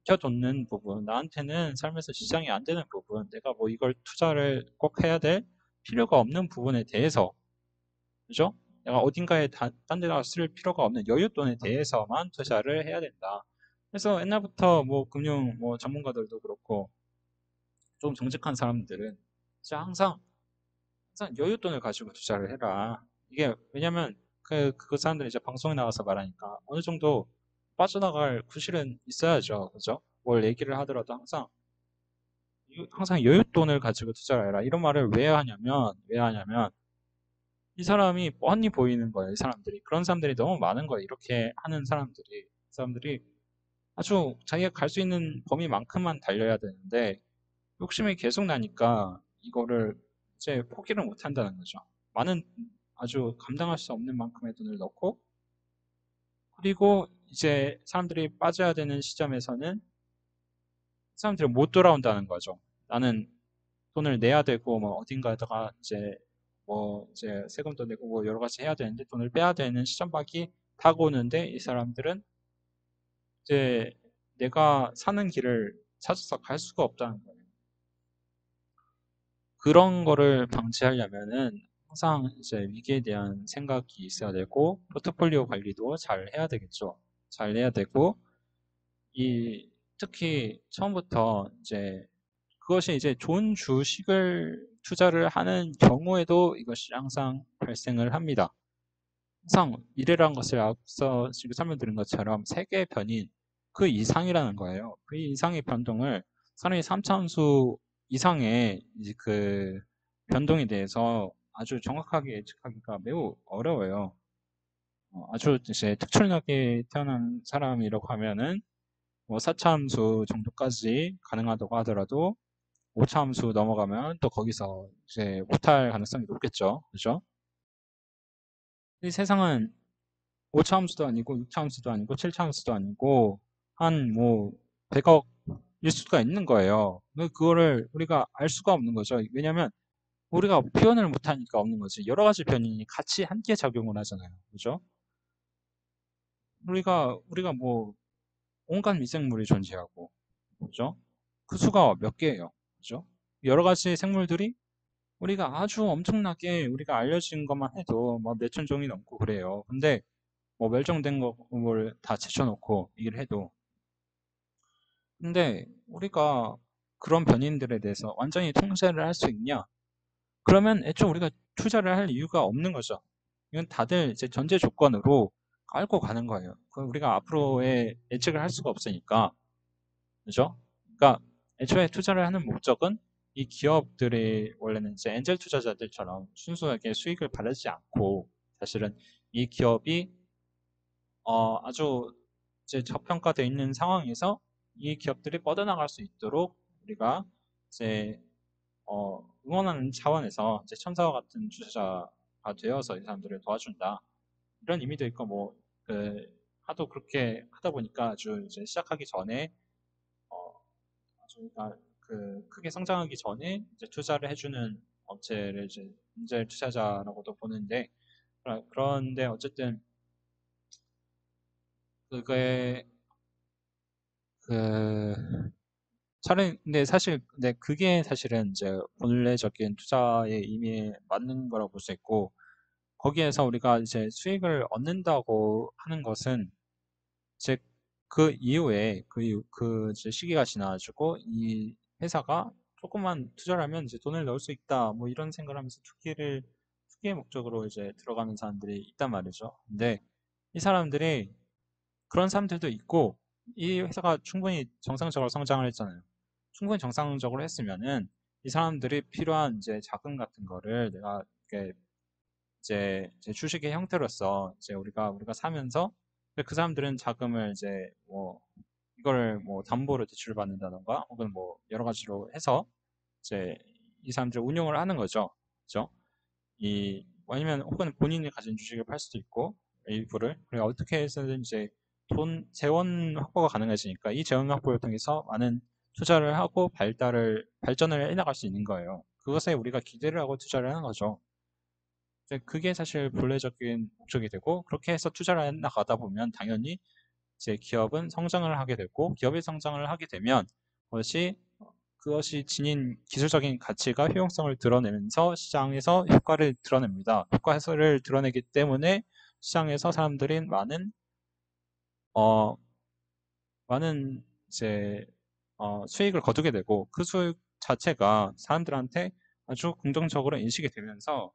남겨놓는 부분, 나한테는 삶에서 지장이 안 되는 부분, 내가 뭐 이걸 투자를 꼭 해야 될 필요가 없는 부분에 대해서, 그죠? 내가 어딘가에 딴 데다가 쓸 필요가 없는 여윳돈에 대해서만 투자를 해야 된다. 그래서 옛날부터 뭐 금융 뭐 전문가들도 그렇고 좀 정직한 사람들은 진짜 항상 여윳돈을 가지고 투자를 해라. 이게 왜냐면 그 사람들이 이제 방송에 나와서 말하니까 어느 정도 빠져나갈 구실은 있어야죠. 그죠? 뭘 얘기를 하더라도 항상 여윳돈을 가지고 투자를 해라. 이런 말을 왜 하냐면 이 사람이 뻔히 보이는 거예요. 이 사람들이. 그런 사람들이 너무 많은 거예요. 이렇게 하는 사람들이 아주 자기가 갈 수 있는 범위만큼만 달려야 되는데 욕심이 계속 나니까 이거를 이제 포기를 못 한다는 거죠. 많은 아주 감당할 수 없는 만큼의 돈을 넣고 그리고 이제 사람들이 빠져야 되는 시점에서는 사람들이 못 돌아온다는 거죠. 나는 돈을 내야 되고 뭐 어딘가에다가 이제 뭐 이제 세금도 내고 뭐 여러 가지 해야 되는데 돈을 빼야 되는 시점밖에 다가오는데 이 사람들은 이제 내가 사는 길을 찾아서 갈 수가 없다는 거예요. 그런 거를 방지하려면은 항상 이제 위기에 대한 생각이 있어야 되고 포트폴리오 관리도 잘 해야 되겠죠. 잘 해야 되고 특히 처음부터 이제 그것이 이제 좋은 주식을 투자를 하는 경우에도 이것이 항상 발생을 합니다. 항상 미래란 것을 앞서 지금 설명드린 것처럼 세계의 변인 그 이상이라는 거예요. 그 이상의 변동을 사람이 3차원수 이상의 이제 그 변동에 대해서 아주 정확하게 예측하기가 매우 어려워요. 아주 이제 특출나게 태어난 사람이라고 하면은 뭐 4차함수 정도까지 가능하다고 하더라도 5차함수 넘어가면 또 거기서 이제 오탈 가능성이 높겠죠. 그죠? 이 세상은 5차함수도 아니고 6차함수도 아니고 7차함수도 아니고 한 뭐 100억일 수가 있는 거예요. 그거를 우리가 알 수가 없는 거죠. 왜냐하면 우리가 표현을 못하니까 없는 거지. 여러 가지 변인이 같이 함께 작용을 하잖아요. 그죠? 우리가 뭐 온갖 미생물이 존재하고, 그죠? 그 수가 몇 개예요. 그죠? 여러 가지 생물들이 우리가 아주 엄청나게 우리가 알려진 것만 해도 뭐 몇천 종이 넘고 그래요. 근데 뭐 멸종된 거를 다 제쳐놓고 얘기를 해도 근데 우리가 그런 변인들에 대해서 완전히 통제를 할 수 있냐? 그러면 애초에 우리가 투자를 할 이유가 없는 거죠. 이건 다들 이제 전제 조건으로 깔고 가는 거예요. 우리가 앞으로의 예측을 할 수가 없으니까. 그죠? 그러니까 애초에 투자를 하는 목적은 이 기업들이 원래는 이제 엔젤 투자자들처럼 순수하게 수익을 바라지 않고 사실은 이 기업이 아주 이제 저평가되어 있는 상황에서 이 기업들이 뻗어나갈 수 있도록 우리가 이제 응원하는 차원에서 이제 천사와 같은 투자자가 되어서 이 사람들을 도와준다. 이런 의미도 있고 하도 그렇게 하다 보니까 아주 이제 시작하기 전에 어, 아주 그러니까 그 크게 성장하기 전에 이제 투자를 해주는 업체를 이제 엔젤 투자자라고도 보는데 그런데 어쨌든 그게 그 근데 사실 근데 그게 사실은 이제 본래적인 투자의 의미에 맞는 거라고 볼 수 있고 거기에서 우리가 이제 수익을 얻는다고 하는 것은 이제 그 이후에 그 이제 시기가 지나가지고 이 회사가 조금만 투자를 하면 이제 돈을 넣을 수 있다 뭐 이런 생각을 하면서 투기의 목적으로 이제 들어가는 사람들이 있단 말이죠. 근데 이 사람들이 그런 사람들도 있고 이 회사가 충분히 정상적으로 성장을 했잖아요. 충분히 정상적으로 했으면은 이 사람들이 필요한 이제 자금 같은 거를 내가 이렇게 이제 주식의 형태로서 이제 우리가 사면서 그 사람들은 자금을 이제 뭐 이거를 뭐 담보로 대출을 받는다던가 혹은 뭐 여러 가지로 해서 이제 이 사람들 운용을 하는 거죠. 그죠? 이 아니면 혹은 본인이 가진 주식을 팔 수도 있고 일부를 그리고 어떻게 해서든 이제 돈 재원 확보가 가능해지니까 이 재원 확보를 통해서 많은 투자를 하고 발전을 해나갈 수 있는 거예요. 그것에 우리가 기대를 하고 투자를 하는 거죠. 이제 그게 사실 본래적인 목적이 되고 그렇게 해서 투자를 해나가다 보면 당연히 이제 기업은 성장을 하게 되고 기업이 성장을 하게 되면 그것이 그것이 지닌 기술적인 가치가 효용성을 드러내면서 시장에서 효과를 드러냅니다. 효과를 드러내기 때문에 시장에서 사람들이 어, 많은 이제 수익을 거두게 되고 그 수익 자체가 사람들한테 아주 긍정적으로 인식이 되면서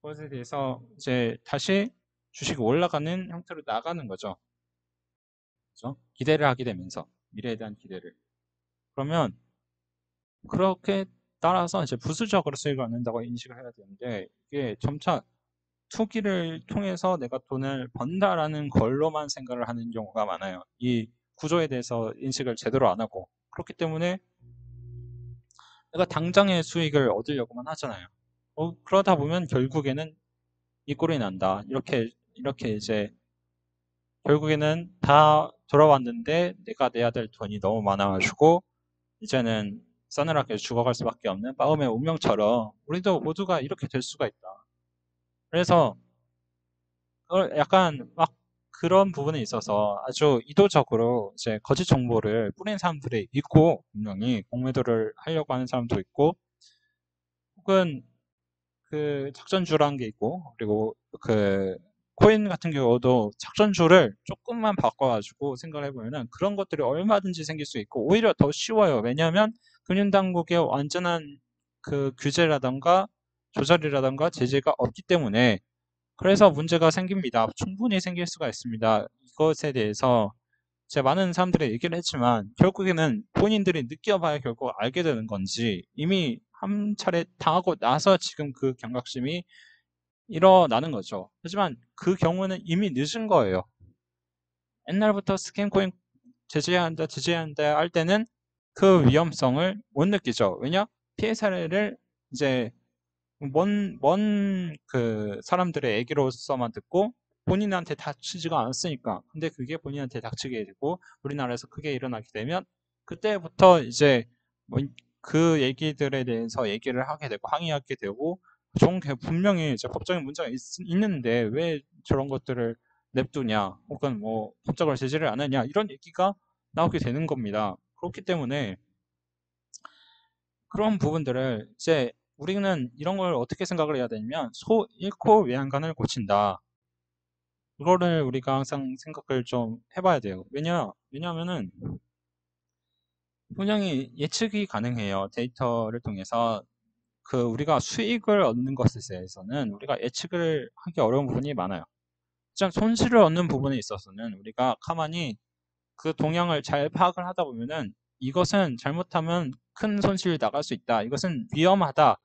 그것에 대해서 이제 다시 주식이 올라가는 형태로 나가는 거죠. 그죠? 기대를 하게 되면서 미래에 대한 기대를. 그러면 그렇게 따라서 이제 부수적으로 수익을 얻는다고 인식을 해야 되는데 이게 점차 투기를 통해서 내가 돈을 번다라는 걸로만 생각을 하는 경우가 많아요. 이 구조에 대해서 인식을 제대로 안 하고 그렇기 때문에 내가 당장의 수익을 얻으려고만 하잖아요. 그러다 보면 결국에는 이 꼴이 난다. 이렇게 이제 결국에는 다 돌아왔는데 내가 내야 될 돈이 너무 많아가지고 이제는 싸늘하게 죽어갈 수밖에 없는 마음의 운명처럼 우리도 모두가 이렇게 될 수가 있다. 그래서 그걸 약간 막 그런 부분에 있어서 아주 의도적으로 이제 거짓 정보를 뿌린 사람들이 있고 분명히 공매도를 하려고 하는 사람도 있고 혹은 그 작전주라는 게 있고 그리고 그 코인 같은 경우도 작전주를 조금만 바꿔가지고 생각을 해보면은 그런 것들이 얼마든지 생길 수 있고 오히려 더 쉬워요. 왜냐하면 금융당국의 완전한 그 규제라던가 조절이라던가 제재가 없기 때문에 그래서 문제가 생깁니다. 충분히 생길 수가 있습니다. 이것에 대해서 제가 많은 사람들이 얘기를 했지만 결국에는 본인들이 느껴봐야 결국 알게 되는 건지 이미 한 차례 당하고 나서 지금 그 경각심이 일어나는 거죠. 하지만 그 경우는 이미 늦은 거예요. 옛날부터 스캔코인 제재해야 한다 할 때는 그 위험성을 못 느끼죠. 왜냐? 피해 사례를 이제 그 사람들의 얘기로서만 듣고 본인한테 닥치지가 않았으니까. 근데 그게 본인한테 닥치게 되고 우리나라에서 크게 일어나게 되면 그때부터 이제 뭐그 얘기들에 대해서 얘기를 하게 되고 항의하게 되고 좋은 게 분명히 이제 법적인 문제가 있는데 왜 저런 것들을 냅두냐 혹은 뭐 법적으로 제재를 안 하냐 이런 얘기가 나오게 되는 겁니다. 그렇기 때문에 그런 부분들을 이제 우리는 이런 걸 어떻게 생각을 해야 되냐면 소 잃고 외양간을 고친다. 그거를 우리가 항상 생각을 좀 해봐야 돼요. 왜냐하면은 분명히 예측이 가능해요. 데이터를 통해서 그 우리가 수익을 얻는 것에 대해서는 우리가 예측을 하기 어려운 부분이 많아요. 좀 손실을 얻는 부분에 있어서는 우리가 가만히 그 동향을 잘 파악을 하다 보면은 이것은 잘못하면 큰 손실이 나갈 수 있다. 이것은 위험하다.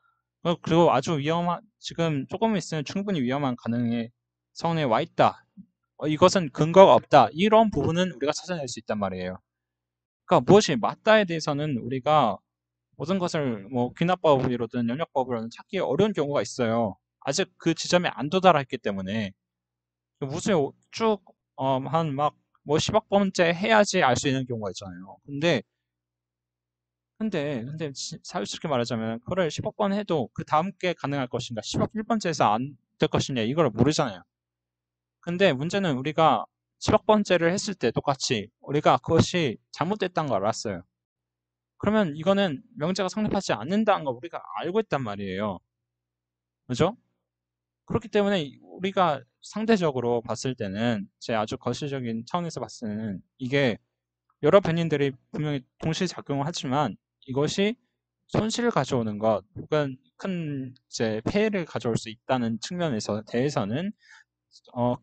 그리고 아주 지금 조금 있으면 충분히 위험한 가능의 선에 와 있다. 이것은 근거가 없다. 이런 부분은 우리가 찾아낼 수 있단 말이에요. 그러니까 무엇이 맞다에 대해서는 우리가 모든 것을 뭐 귀납법이로든 영역법으로든 찾기 어려운 경우가 있어요. 아직 그 지점에 안 도달했기 때문에 무슨 쭉 한 막 뭐 10억 번째 해야지 알 수 있는 경우가 있잖아요. 근데 사실스럽게 말하자면 그거를 10억 번 해도 그 다음 게 가능할 것인가 10억 1번째에서 안 될 것이냐 이걸 모르잖아요. 근데 문제는 우리가 10억 번째를 했을 때 똑같이 우리가 그것이 잘못됐다는 걸 알았어요. 그러면 이거는 명제가 성립하지 않는다는 걸 우리가 알고 있단 말이에요. 그죠? 그렇기 때문에 우리가 상대적으로 봤을 때는 제 아주 거시적인 차원에서 봤을 때는 이게 여러 변인들이 분명히 동시 작용을 하지만 이것이 손실을 가져오는 것 혹은 큰 이제 폐해를 가져올 수 있다는 측면에서 대해서는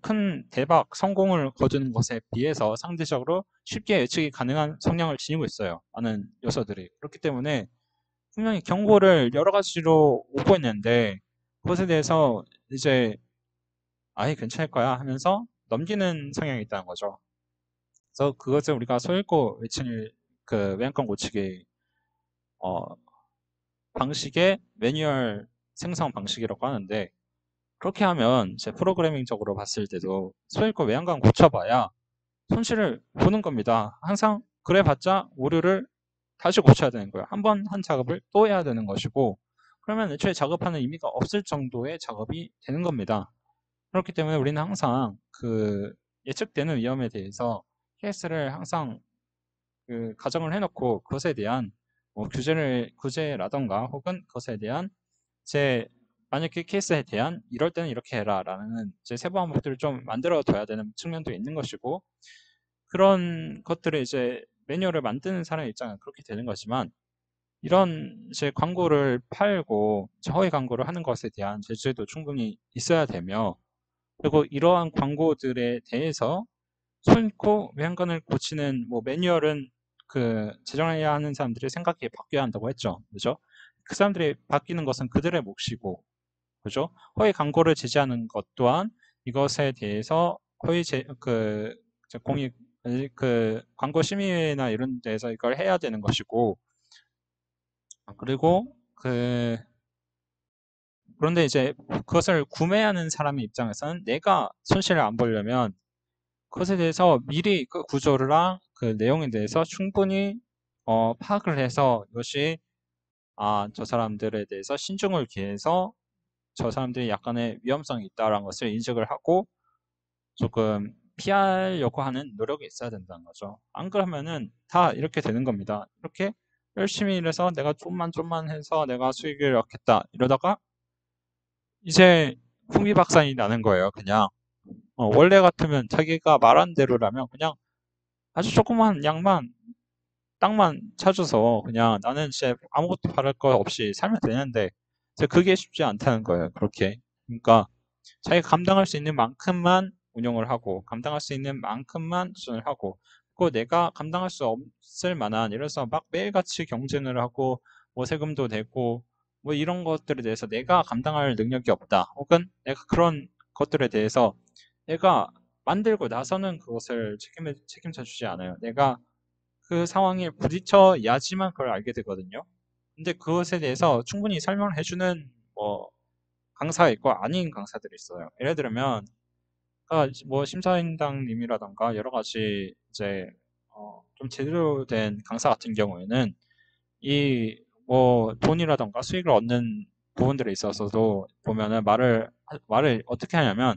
큰 대박 성공을 거두는 것에 비해서 상대적으로 쉽게 예측이 가능한 성향을 지니고 있어요. 많은 요소들이. 그렇기 때문에 분명히 경고를 여러 가지로 오고 있는데 그것에 대해서 이제 아예 괜찮을 거야 하면서 넘기는 성향이 있다는 거죠. 그래서 그것을 우리가 소잃고 외칠 그 외양간 고치기 어, 방식의 매뉴얼 생성 방식이라고 하는데 그렇게 하면 제 프로그래밍적으로 봤을 때도 소잃고 외양간 고쳐봐야 손실을 보는 겁니다. 항상 그래봤자 오류를 다시 고쳐야 되는 거예요. 한 번 한 작업을 또 해야 되는 것이고 그러면 애초에 작업하는 의미가 없을 정도의 작업이 되는 겁니다. 그렇기 때문에 우리는 항상 그 예측되는 위험에 대해서 케이스를 항상 그 가정을 해놓고 그것에 대한 뭐 규제라던가 혹은 그것에 대한 제 만약에 케이스에 대한 이럴 때는 이렇게 해라라는 제 세부 항목들을 좀 만들어 둬야 되는 측면도 있는 것이고 그런 것들을 이제 매뉴얼을 만드는 사람의 입장은 그렇게 되는 거지만 이런 이제 광고를 팔고 허위 광고를 하는 것에 대한 제재도 충분히 있어야 되며 그리고 이러한 광고들에 대해서 손코 외양간을 고치는 뭐 매뉴얼은 그 제정해야 하는 사람들이 생각이 바뀌어야 한다고 했죠. 그죠? 그 사람들이 바뀌는 것은 그들의 몫이고, 그죠? 허위 광고를 제재하는 것 또한 이것에 대해서 그 공익 그 광고 심의회나 이런 데서 이걸 해야 되는 것이고, 그리고 그런데 이제 그것을 구매하는 사람의 입장에서는 내가 손실을 안 보려면 그것에 대해서 미리 그 구조랑 그 내용에 대해서 충분히 파악을 해서 이것이 저 사람들에 대해서 신중을 기해서 저 사람들이 약간의 위험성이 있다라는 것을 인식을 하고 조금 피하려고 하는 노력이 있어야 된다는 거죠. 안 그러면은 다 이렇게 되는 겁니다. 이렇게 열심히 일해서 내가 좀만 해서 내가 수익을 얻겠다 이러다가 이제 풍비박산이 나는 거예요. 그냥 원래 같으면 자기가 말한 대로라면 그냥 아주 조그만 양만 땅만 찾아서 그냥 나는 진짜 아무것도 바랄 거 없이 살면 되는데 이제 그게 쉽지 않다는 거예요. 그렇게. 그러니까 자기가 감당할 수 있는 만큼만 운영을 하고 감당할 수 있는 만큼만 투자를 하고 그리고 내가 감당할 수 없을 만한 예를 들어서 막 매일같이 경쟁을 하고 뭐 세금도 내고 뭐 이런 것들에 대해서 내가 감당할 능력이 없다. 혹은 내가 그런 것들에 대해서 내가 만들고 나서는 그것을 책임져 주지 않아요. 내가 그 상황에 부딪혀야지만 그걸 알게 되거든요. 근데 그것에 대해서 충분히 설명을 해주는 뭐 강사가 있고 아닌 강사들이 있어요. 예를 들면 뭐 심사위원장님이라던가 여러 가지 이제 좀 제대로 된 강사 같은 경우에는 이 뭐 돈이라던가 수익을 얻는 부분들에 있어서도 보면은 말을 어떻게 하냐면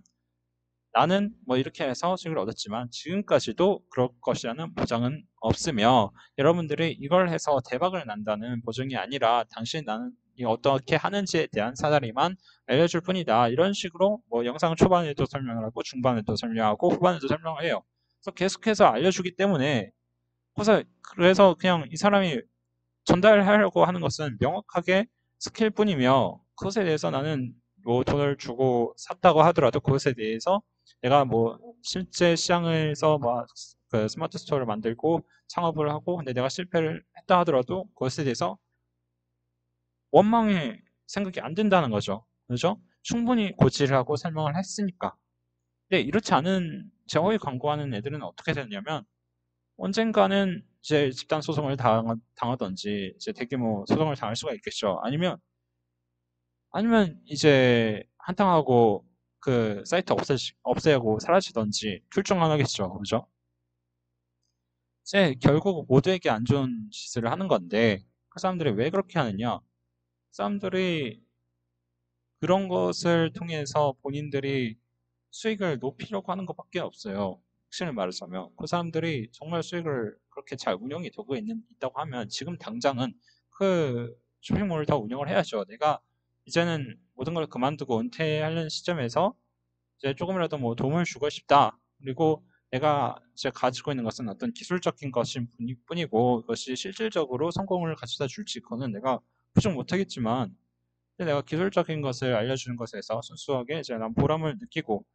나는 뭐 이렇게 해서 수익을 얻었지만 지금까지도 그럴 것이라는 보장은 없으며 여러분들이 이걸 해서 대박을 난다는 보증이 아니라 당신 나는 이 어떻게 하는지에 대한 사다리만 알려줄 뿐이다. 이런 식으로 뭐 영상 초반에도 설명을 하고 중반에도 설명하고 후반에도 설명을 해요. 그래서 계속해서 알려주기 때문에 그래서 그냥 이 사람이 전달하려고 하는 것은 명확하게 스킬뿐이며 그것에 대해서 나는 뭐 돈을 주고 샀다고 하더라도 그것에 대해서 내가 뭐 실제 시장에서 뭐 그 스마트 스토어를 만들고 창업을 하고 근데 내가 실패를 했다 하더라도 그것에 대해서 원망의 생각이 안 든다는 거죠. 그죠? 충분히 고지를 하고 설명을 했으니까. 근데 이렇지 않은 제어의 광고하는 애들은 어떻게 되냐면 언젠가는 이제 집단 소송을 당하든지 이제 대규모 소송을 당할 수가 있겠죠. 아니면 이제 한탕하고 그 사이트 없애고 사라지든지 둘 중 하나겠죠. 그죠? 이제 결국 모두에게 안 좋은 짓을 하는 건데 그 사람들이 왜 그렇게 하느냐? 그 사람들이 그런 것을 통해서 본인들이 수익을 높이려고 하는 것밖에 없어요. 확실히 말하자면 그 사람들이 정말 수익을 그렇게 잘 운영이 되고 있다고 하면 지금 당장은 그 쇼핑몰을 더 운영을 해야죠. 내가 이제는 모든 걸 그만두고 은퇴하는 시점에서 이제 조금이라도 뭐 도움을 주고 싶다. 그리고 내가 이제 가지고 있는 것은 어떤 기술적인 것인 뿐이고 그것이 실질적으로 성공을 가져다 줄지 그거는 내가 부정 못하겠지만 근데 내가 기술적인 것을 알려주는 것에서 순수하게 이제 난 보람을 느끼고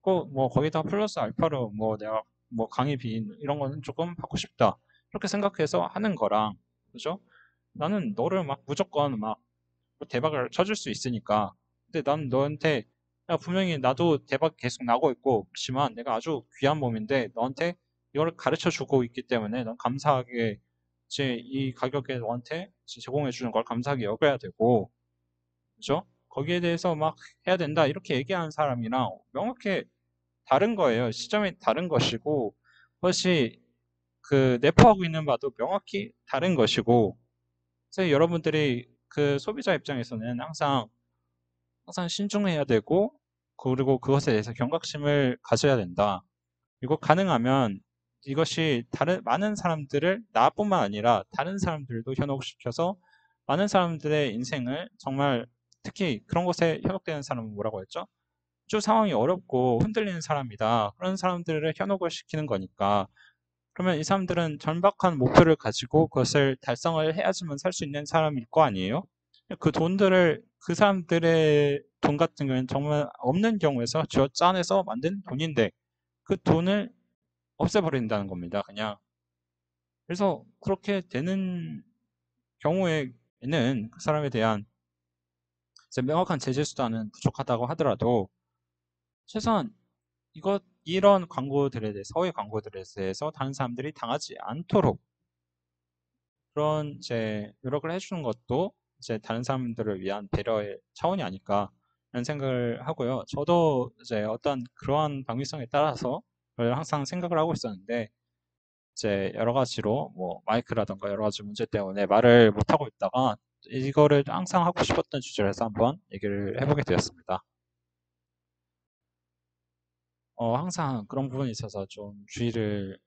뭐 거기다 플러스 알파로 뭐 내가 뭐 강의 빈 이런 거는 조금 받고 싶다. 이렇게 생각해서 하는 거랑, 그죠? 나는 너를 막 무조건 막뭐 대박을 쳐줄 수 있으니까. 근데 난 너한테, 야, 분명히 나도 대박 계속 나고 있고, 그렇지만 내가 아주 귀한 몸인데 너한테 이걸 가르쳐 주고 있기 때문에 넌 감사하게 이제 이 가격에 너한테 제공해 주는 걸 감사하게 여겨야 되고, 그죠? 거기에 대해서 막 해야 된다 이렇게 얘기하는 사람이랑 명확히 다른 거예요. 시점이 다른 것이고, 그것이 그 내포하고 있는 바도 명확히 다른 것이고, 그래서 여러분들이 그 소비자 입장에서는 항상 신중해야 되고, 그리고 그것에 대해서 경각심을 가져야 된다. 그리고 가능하면 이것이 많은 사람들을, 나뿐만 아니라 다른 사람들도 현혹시켜서 많은 사람들의 인생을 정말, 특히 그런 것에 현혹되는 사람은 뭐라고 했죠? 아주 상황이 어렵고 흔들리는 사람이다. 그런 사람들을 현혹을 시키는 거니까. 그러면 이 사람들은 절박한 목표를 가지고 그것을 달성을 해야지만 살 수 있는 사람일 거 아니에요? 그 돈들을, 그 사람들의 돈 같은 경우는 정말 없는 경우에서 쥐어 짜내서 만든 돈인데 그 돈을 없애버린다는 겁니다. 그냥. 그래서 그렇게 되는 경우에는 그 사람에 대한 이제 명확한 제재 수단은 부족하다고 하더라도 최소한 이런 광고들에 대해서, 허위 광고들에 대해서 다른 사람들이 당하지 않도록 그런 이제 노력을 해주는 것도 이제 다른 사람들을 위한 배려의 차원이 아닐까 라는 생각을 하고요. 저도 이제 어떤 그러한 방위성에 따라서 그걸 항상 생각을 하고 있었는데, 이제 여러 가지로 뭐 마이크라던가 여러 가지 문제 때문에 말을 못하고 있다가 이거를 항상 하고 싶었던 주제라서 한번 얘기를 해보게 되었습니다. 항상 그런 부분에 있어서 좀 주의를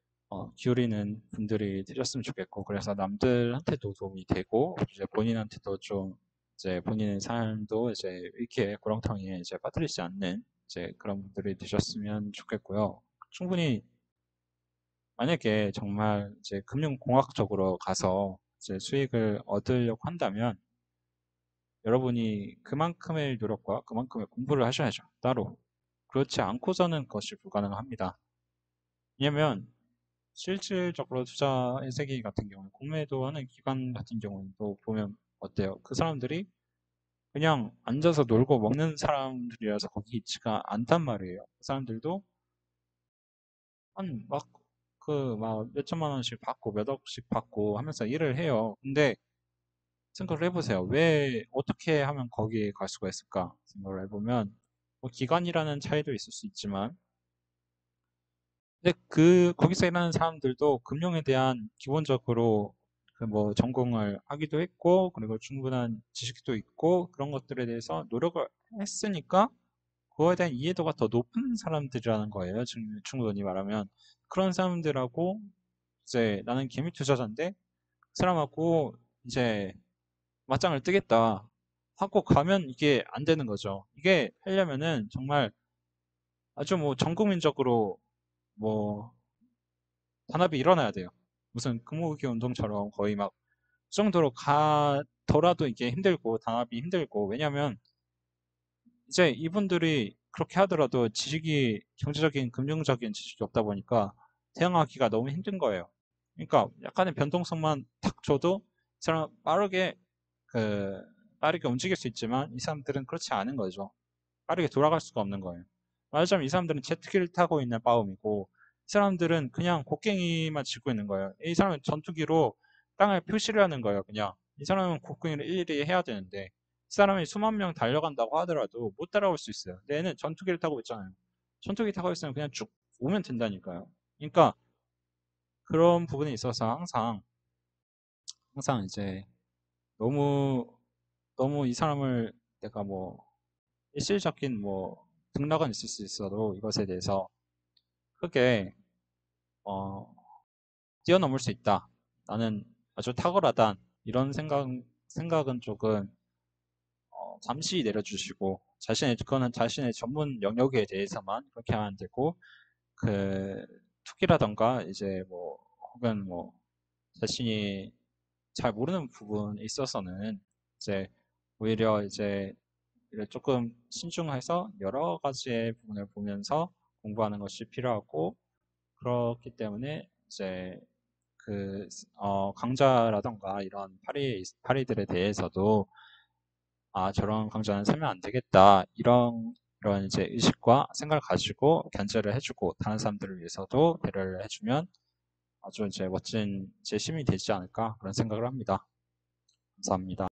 기울이는 분들이 되셨으면 좋겠고, 그래서 남들한테도 도움이 되고, 이제 본인한테도 좀, 이제 본인의 삶도 이제 이렇게 구렁텅이에 이제 빠뜨리지 않는 이제 그런 분들이 되셨으면 좋겠고요. 충분히 만약에 정말 이제 금융공학적으로 가서 이제 수익을 얻으려고 한다면 여러분이 그만큼의 노력과 그만큼의 공부를 하셔야죠. 따로. 그렇지 않고서는 그것이 불가능합니다. 왜냐면 실질적으로 투자의 세계 같은 경우는, 공매도 하는 기관 같은 경우는 또 보면 어때요? 그 사람들이 그냥 앉아서 놀고 먹는 사람들이라서 거기 있지가 않단 말이에요. 그 사람들도 한 막 몇천만 원씩 받고 몇 억씩 받고 하면서 일을 해요. 근데 생각을 해보세요. 어떻게 하면 거기에 갈 수가 있을까? 생각을 해보면 뭐 기관이라는 차이도 있을 수 있지만, 근데 거기서 일하는 사람들도 금융에 대한 기본적으로 그 뭐 전공을 하기도 했고, 그리고 충분한 지식도 있고, 그런 것들에 대해서 노력을 했으니까 그거에 대한 이해도가 더 높은 사람들이라는 거예요. 충분히 말하면. 그런 사람들하고 이제 나는 개미 투자자인데 그 사람하고 이제 맞짱을 뜨겠다 하고 가면 이게 안 되는 거죠. 이게 하려면은 정말 아주 뭐 전국민적으로 뭐 단합이 일어나야 돼요. 무슨 금호기 운동처럼 거의 막 그 정도로 가더라도 이게 힘들고 단합이 힘들고, 왜냐면 이제 이분들이 그렇게 하더라도 경제적인 금융적인 지식이 없다 보니까 대응하기가 너무 힘든 거예요. 그러니까 약간의 변동성만 탁 줘도 이 사람 그 빠르게 움직일 수 있지만 이 사람들은 그렇지 않은 거죠. 빠르게 돌아갈 수가 없는 거예요. 말하자면 이 사람들은 제트기를 타고 있는 빠움이고, 이 사람들은 그냥 곡괭이만 짚고 있는 거예요. 이 사람은 전투기로 땅을 표시를 하는 거예요. 그냥 이 사람은 곡괭이를 일일이 해야 되는데, 이 사람이 수만 명 달려간다고 하더라도 못 따라올 수 있어요. 근데 얘는 전투기를 타고 있잖아요. 전투기 타고 있으면 그냥 쭉 오면 된다니까요. 그러니까 그런 부분에 있어서 항상 이제 너무 너무 이 사람을 내가 뭐 일시적인 뭐 등락은 있을 수 있어도 이것에 대해서 크게 어, 뛰어넘을 수 있다. 나는 아주 탁월하다. 이런 생각은 조금 잠시 내려주시고, 그거는 자신의 전문 영역에 대해서만 그렇게 하면 되고, 그 투기라던가 이제 뭐 혹은 뭐 자신이 잘 모르는 부분에 있어서는 이제 오히려 이제 조금 신중해서 여러 가지의 부분을 보면서 공부하는 것이 필요하고 그렇기 때문에 이제 그 강좌라던가 이런 파리들에 대해서도 저런 강좌는 사면 안 되겠다 이런 이제 의식과 생각을 가지고 견제를 해주고 다른 사람들을 위해서도 배려를 해주면 아주 이제 멋진 제 시민이 되지 않을까 그런 생각을 합니다. 감사합니다.